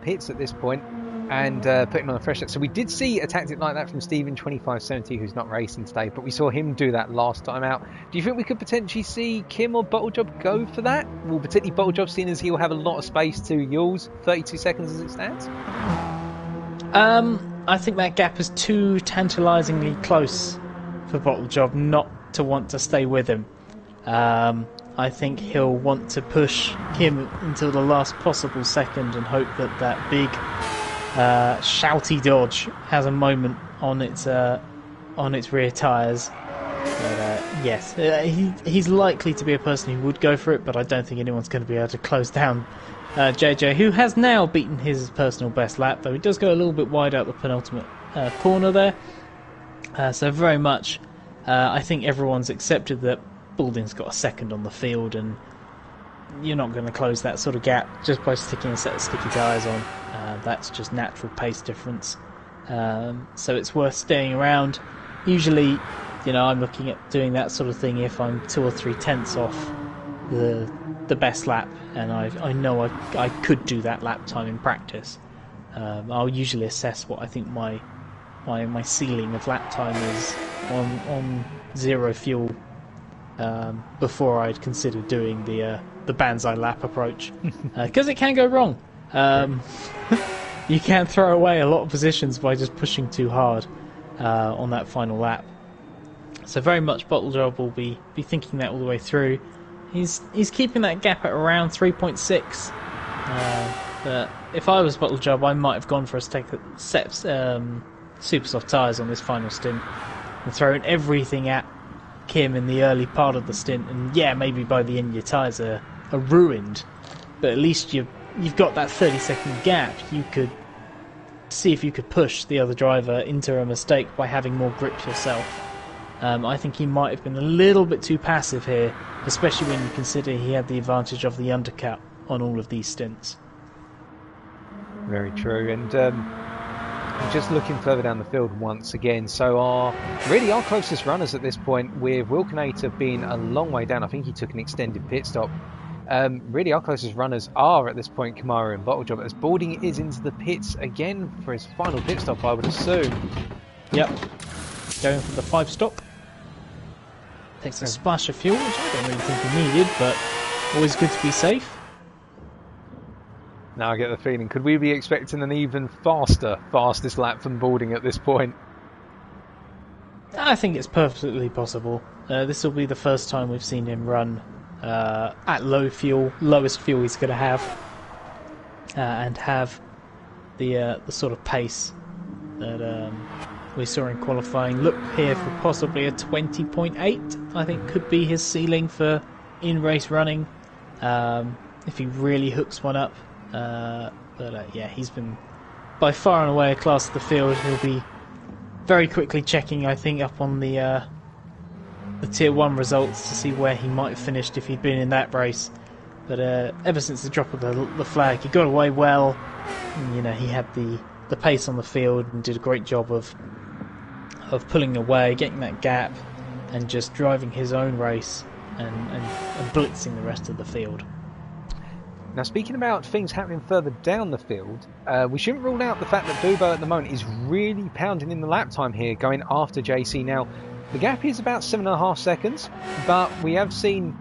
pits at this point and putting on a fresh set, so we did see a tactic like that from Steven 2570, who's not racing today, but we saw him do that last time out. Do you think we could potentially see Kim or Bottlejob go for that? Well, particularly Bottlejob, seeing as he'll have a lot of space to Yules, 32 seconds as it stands? I think that gap is too tantalisingly close for Bottlejob not to want to stay with him. I think he'll want to push Kim until the last possible second and hope that big shouty Dodge has a moment on its rear tyres. But yes, he's likely to be a person who would go for it, but I don't think anyone's going to be able to close down JJ, who has now beaten his personal best lap, though he does go a little bit wide out the penultimate corner there. So very much, I think everyone's accepted that Balding's got a second on the field, and you're not going to close that sort of gap just by sticking a set of sticky tyres on. That's just natural pace difference. So it's worth staying around. Usually, I'm looking at doing that sort of thing if I'm 2 or 3 tenths off the best lap, and I know I could do that lap time in practice. I'll usually assess what I think my ceiling of lap time is on zero fuel before I'd consider doing the Banzai lap approach, because it can go wrong. You can throw away a lot of positions by just pushing too hard on that final lap. So very much Bottlejob will be thinking that all the way through. He's keeping that gap at around 3.6. But if I was Bottlejob, I might have gone for a set of super soft tyres on this final stint and thrown everything at Kim in the early part of the stint. And maybe by the end your tyres are ruined, but at least you've got that 30-second gap. You could see if you could push the other driver into a mistake by having more grip yourself. I think he might have been a little bit too passive here, especially when you consider he had the advantage of the undercut on all of these stints. Very true. And just looking further down the field once again, so our closest runners at this point, with Wilkinator being a long way down. I think he took an extended pit stop. Really our closest runners are at this point Kamara and Bottlejob, as Balding is into the pits again for his final pit stop, I would assume. Yep, going for the 5 stop. Takes a splash of fuel, which I don't really think he needed, but always good to be safe. Now I get the feeling, could we be expecting an even fastest lap from Balding at this point? I think it's perfectly possible. This will be the first time we've seen him run at low fuel, lowest fuel he's going to have, and have the sort of pace that we saw in qualifying. Look here for possibly a 20.8. I think could be his ceiling for in-race running, if he really hooks one up. But he's been by far and away a class of the field. He'll be very quickly checking, I think, up on the Tier 1 results to see where he might have finished if he'd been in that race. But ever since the drop of the flag, he got away well. And, he had the pace on the field and did a great job of pulling away, getting that gap, and just driving his own race and blitzing the rest of the field. Now, speaking about things happening further down the field, we shouldn't rule out the fact that Bubo at the moment is really pounding in the lap time here, going after JC. Now, the gap is about 7.5 seconds, but we have seen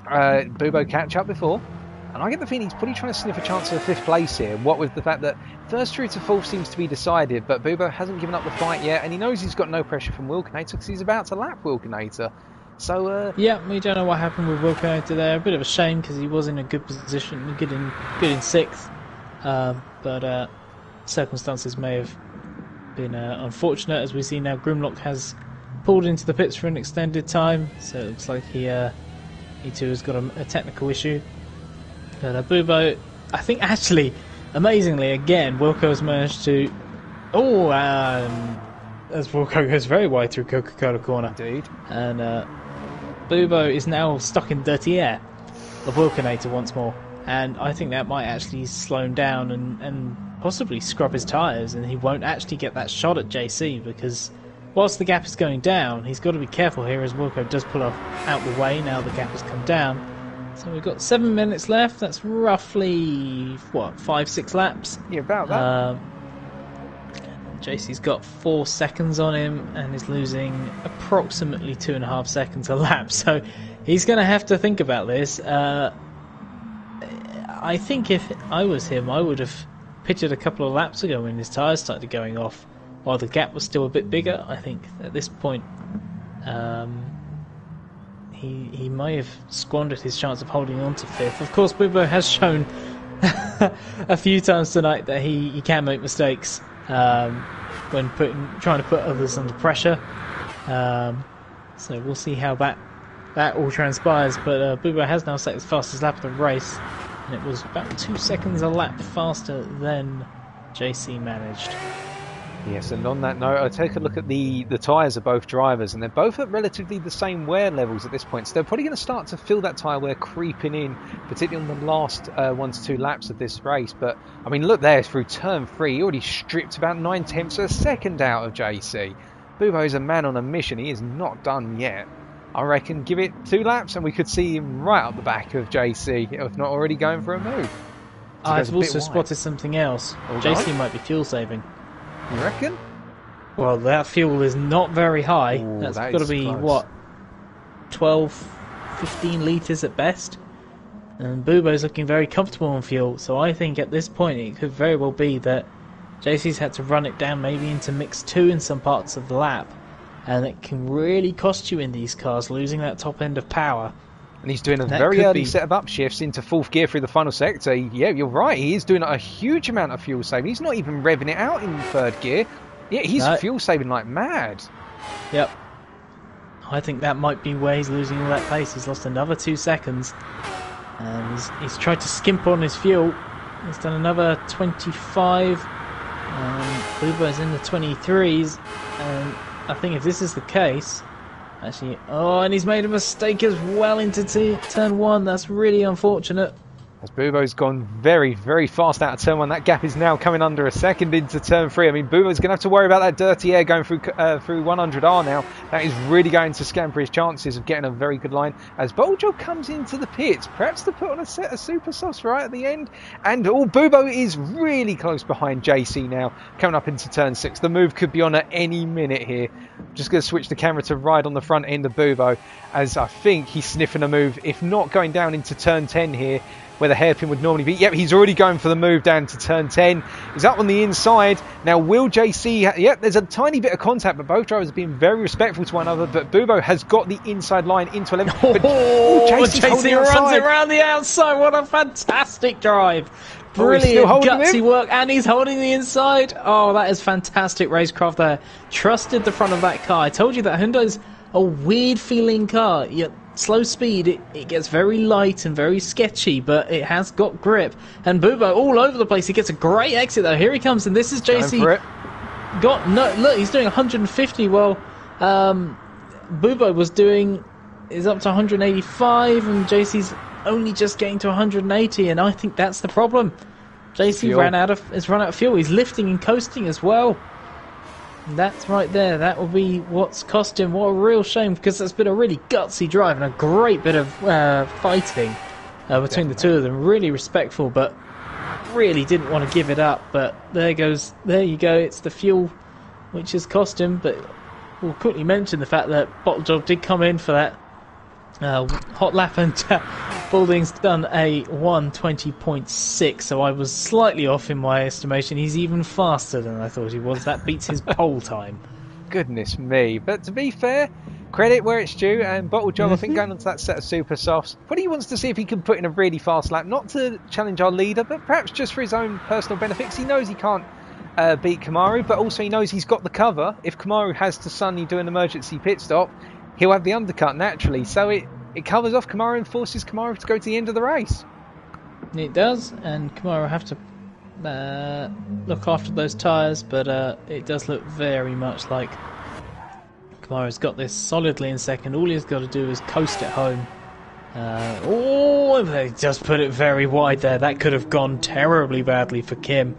Bubo catch up before, and I get the feeling he's probably trying to sniff a chance of 5th place here, what with the fact that 1st through to 4th seems to be decided, but Bubo hasn't given up the fight yet, and he knows he's got no pressure from Wilkinator because he's about to lap Wilkinator. So yeah, we don't know what happened with Wilkinator there. A bit of a shame because he was in a good position, good in 6th, but circumstances may have been unfortunate. As we see now, Grimlock has pulled into the pits for an extended time, so it looks like he too has got a technical issue. But Bubo, I think actually, amazingly again, Wilco's managed to. As Wilco goes very wide through Coca-Cola corner. Indeed. And Bubo is now stuck in dirty air of Wilkinator once more. And I think that might actually slow him down and possibly scrub his tyres, and he won't actually get that shot at JC, because whilst the gap is going down, he's got to be careful here as Wilco does pull off out the way now the gap has come down. So we've got 7 minutes left. That's roughly, 5-6 laps? Yeah, about that. JC's got 4 seconds on him and is losing approximately 2.5 seconds a lap, so he's going to have to think about this. I think if I was him, I would have pitted a couple of laps ago when his tyres started going off while the gap was still a bit bigger. I think at this point he may have squandered his chance of holding on to 5th. Of course, Bubo has shown a few times tonight that he can make mistakes when trying to put others under pressure. So we'll see how that all transpires. But Bubo has now set his fastest lap of the race, and it was about 2 seconds a lap faster than JC managed. Yes, and on that note, I take a look at the tyres of both drivers, and they're both at relatively the same wear levels at this point. So they're probably going to start to feel that tyre wear creeping in, particularly on the last 1 to 2 laps of this race. But, I mean, look there, through turn 3, he already stripped about 9/10 of a second out of JC. Bubo is a man on a mission. He is not done yet. I reckon give it 2 laps and we could see him right up the back of JC, if not already going for a move. So I've also spotted something else. JC might be fuel saving. You reckon? Well, that fuel is not very high. Ooh, that's got to be, close. 12, 15 litres at best? And Bubo's looking very comfortable on fuel, so I think at this point it could very well be that JC's had to run it down maybe into mix 2 in some parts of the lap, and it can really cost you in these cars, losing that top end of power. And he's doing a very early set of upshifts into 4th gear through the final sector. Yeah, you're right. He is doing a huge amount of fuel saving. He's not even revving it out in 3rd gear. Yeah, he's fuel saving like mad. Yep. I think that might be where he's losing all that pace. He's lost another 2 seconds. And he's tried to skimp on his fuel. He's done another 25. Bubo's in the 23s. And I think if this is the case... Actually, and he's made a mistake as well into turn 1. That's really unfortunate. As Bubo's gone very, very fast out of turn 1. That gap is now coming under a second into turn 3. I mean, Bubo's going to have to worry about that dirty air going through 100R now. That is really going to scamper his chances of getting a very good line. As Boljo comes into the pits, perhaps to put on a set of super softs right at the end. And Bubo is really close behind JC now, coming up into turn 6. The move could be on at any minute here. I'm just going to switch the camera to right on the front end of Bubo, as I think he's sniffing a move, if not going down into turn 10 here, where the hairpin would normally be. Yep, he's already going for the move down to turn 10. He's up on the inside. Now, will JC... Yep, there's a tiny bit of contact, but both drivers are being very respectful to one another. But Bubo has got the inside line into 11. But, JC runs it around the outside. What a fantastic drive. Brilliant gutsy work, and he's holding the inside. Oh, that is fantastic racecraft there. Trusted the front of that car. I told you that Hyundai's a weird feeling car. Slow speed, it gets very light and very sketchy, but it has got grip. And Bubo all over the place. He gets a great exit though. Here he comes, and this is JC. Look, he's doing 150. Well, Bubo is up to 185, and JC's only just getting to 180, and I think that's the problem. JC has run out of fuel. He's lifting and coasting as well. That's right there. That will be what's cost him. What a real shame, because that's been a really gutsy drive and a great bit of fighting. between the two of them. Really respectful, but really didn't want to give it up. But there you go. It's the fuel which has cost him. But we'll quickly mention the fact that Bottle Job did come in for that hot lap, and Balding's done a 1:20.6, so I was slightly off in my estimation. He's even faster than I thought he was. That beats his pole time. Goodness me. But to be fair, credit where it's due, and Bottle Job, I think, going on to that set of super softs, but he wants to see if he can put in a really fast lap, not to challenge our leader, but perhaps just for his own personal benefits. He knows he can't beat Kamaru, but also he knows he's got the cover. If Kamaru has to suddenly do an emergency pit stop, he'll have the undercut naturally, so it covers off Kamaru and forces Kamaru to go to the end of the race. It does, and Kamaru have to look after those tyres, but it does look very much like Kamaru's got this solidly in second. All he's got to do is coast it home. They just put it very wide there. That could have gone terribly badly for Kim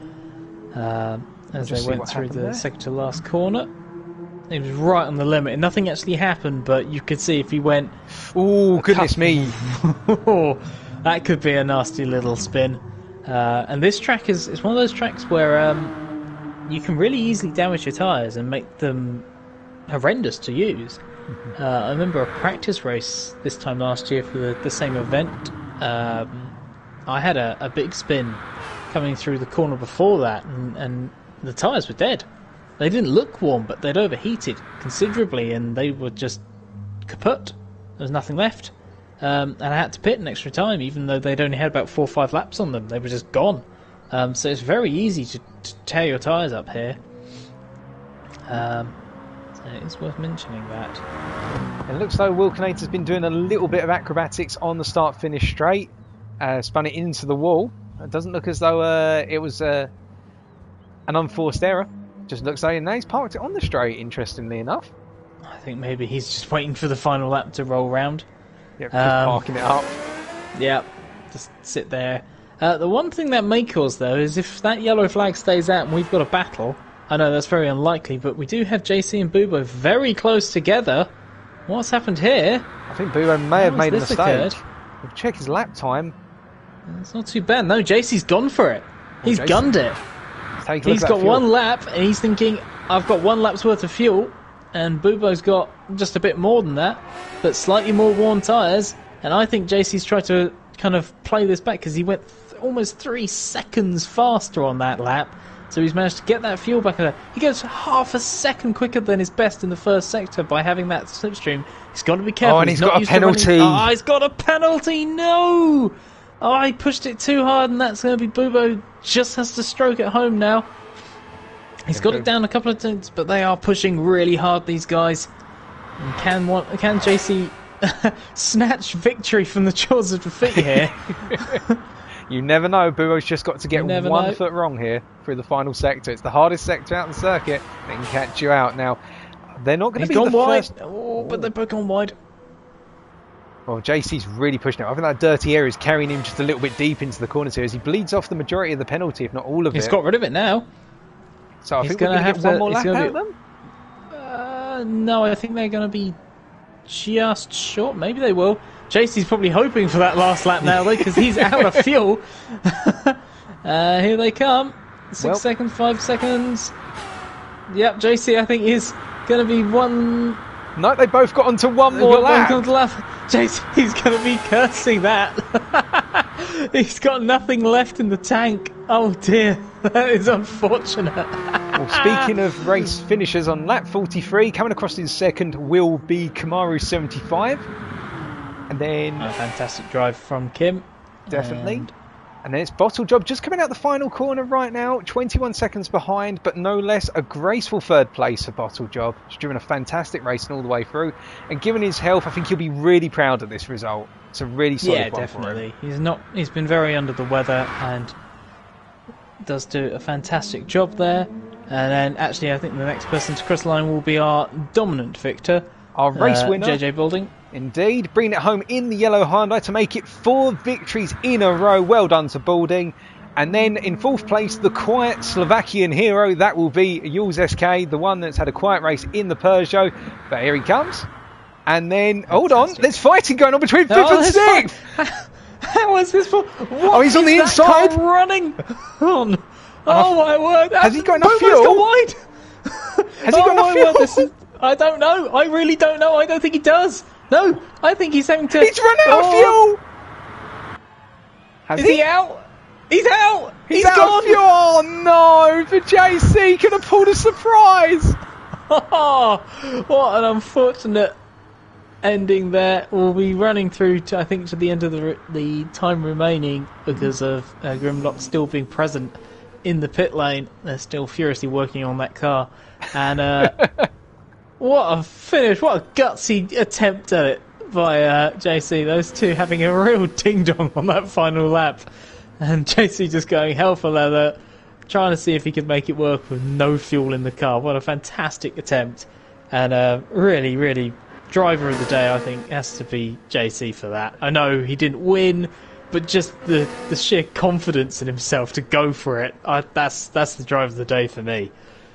as they went through the second to last corner. It was right on the limit, and nothing actually happened, but you could see if he went... Oh, goodness me. That could be a nasty little spin. And this track is one of those tracks where you can really easily damage your tyres and make them horrendous to use. I remember a practice race this time last year for the same event. I had a big spin coming through the corner before that, and the tyres were dead. They didn't look warm, but they'd overheated considerably, and they were just kaput. There was nothing left. And I had to pit an extra time, even though they'd only had about 4 or 5 laps on them. They were just gone. So it's very easy to tear your tyres up here. So it's worth mentioning that. It looks like Wilkinator's been doing a little bit of acrobatics on the start-finish straight. Spun it into the wall. It doesn't look as though it was an unforced error. Just looks like now he's parked it on the straight, interestingly enough. I think maybe he's just waiting for the final lap to roll round. Yep, just parking it up. Yeah, just sit there. The one thing that may cause, though, is if that yellow flag stays out and we've got a battle. I know that's very unlikely, but we do have JC and Bubo very close together. What's happened here? I think Bubo may have made a mistake. Occurred? We'll check his lap time. It's not too bad. No, JC's gone for it. He's gunned it. He's got one lap, and he's thinking, I've got 1 lap's worth of fuel, and Bubo's got just a bit more than that, but slightly more worn tyres, and I think JC's tried to kind of play this back, because he went almost 3 seconds faster on that lap, so he's managed to get that fuel back. He goes half a second quicker than his best in the first sector by having that slipstream. He's got to be careful. Oh, and he's got a penalty. Oh, he's got a penalty, no! Oh, I pushed it too hard, and that's going to be Bubo. Just has to stroke it home now. He's got it down a couple of times, but they are pushing really hard, these guys. And can JC snatch victory from the jaws of defeat here? You never know. Bubo's just got to get 1 foot wrong here through the final sector. It's the hardest sector out in the circuit. They can catch you out. Now, they're not going to be the first... Oh, but they've both gone wide. Well, JC's really pushing it. I think that dirty area is carrying him just a little bit deep into the corners here as he bleeds off the majority of the penalty, if not all of it. He's got rid of it now. So I think we're going to get one more lap out of them? No, I think they're going to be just short. Maybe they will. JC's probably hoping for that last lap now, though, because he's out of fuel. Here they come. 6 seconds, 5 seconds. Yep, JC, I think, is going to be one... No, they both got onto one more lap. JC, he's going to be cursing that. He's got nothing left in the tank. Oh dear, that is unfortunate. Well, speaking of race finishers, on lap 43, coming across in second will be Kamaru 75. And then... A fantastic drive from Kim. Definitely. And then it's Bottle Job just coming out the final corner right now, 21 seconds behind, but no less a graceful third place for Bottle Job. He's driven a fantastic racing all the way through, and given his health, I think he'll be really proud of this result. It's a really solid one definitely. For him. He's been very under the weather and does do a fantastic job there. And then actually, I think the next person to cross the line will be our dominant victor, our race winner, JJ Balding. Indeed, bringing it home in the yellow Hyundai to make it 4 victories in a row. Well done to Balding. And then in 4th place, the quiet Slovakian hero, that will be Jules SK, the one that's had a quiet race in the Peugeot. But here he comes. And then, hold on, there's fighting going on between 5th and 6th. How is this for? What Oh, he's on the is that inside. car running on. Oh my word! Has he got enough Bobo's fuel? gone wide. Has he got enough fuel? This is, I don't know. I really don't know. I don't think he does. No, I think he's having to. He's run out of fuel. Is he out? He's out. He's gone. out of fuel. Oh no! For JC, could have pulled a surprise. Oh, what an unfortunate ending there. We'll be running through, I think, to the end of the time remaining because of Grimlock still being present in the pit lane. They're still furiously working on that car. And what a finish, what a gutsy attempt at it by JC. Those two having a real ding-dong on that final lap. And JC just going hell for leather, trying to see if he could make it work with no fuel in the car. What a fantastic attempt. And really, really, driver of the day, I think, has to be JC for that. I know he didn't win, but just the sheer confidence in himself to go for it, that's the driver of the day for me.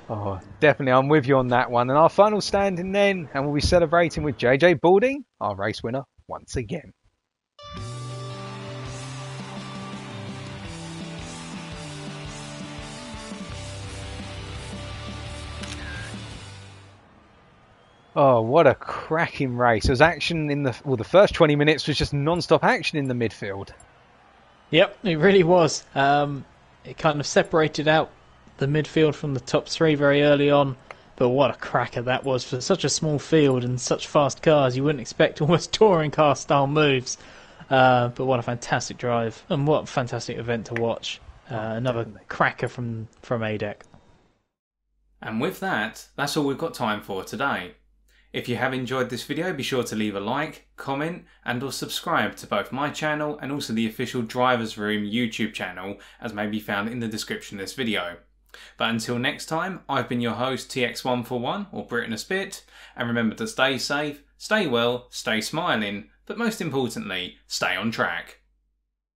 Oh, definitely, I'm with you on that one. And our final standing then, and we'll be celebrating with JJ Balding, our race winner, once again. Oh, what a cracking race. There was action in the first 20 minutes was just non-stop action in the midfield. Yep, it really was. It kind of separated out the midfield from the top three very early on, but what a cracker that was for such a small field and such fast cars. You wouldn't expect almost touring car style moves, but what a fantastic drive and what a fantastic event to watch. Another definitely. Cracker from ADEC. And with that, that's all we've got time for today. If you have enjoyed this video, be sure to leave a like, comment and or subscribe to both my channel and also the official Drivers Room YouTube channel, as may be found in the description of this video. But until next time, I've been your host TX141 or Britain a Spit, and remember to stay safe, stay well, stay smiling, but most importantly, stay on track.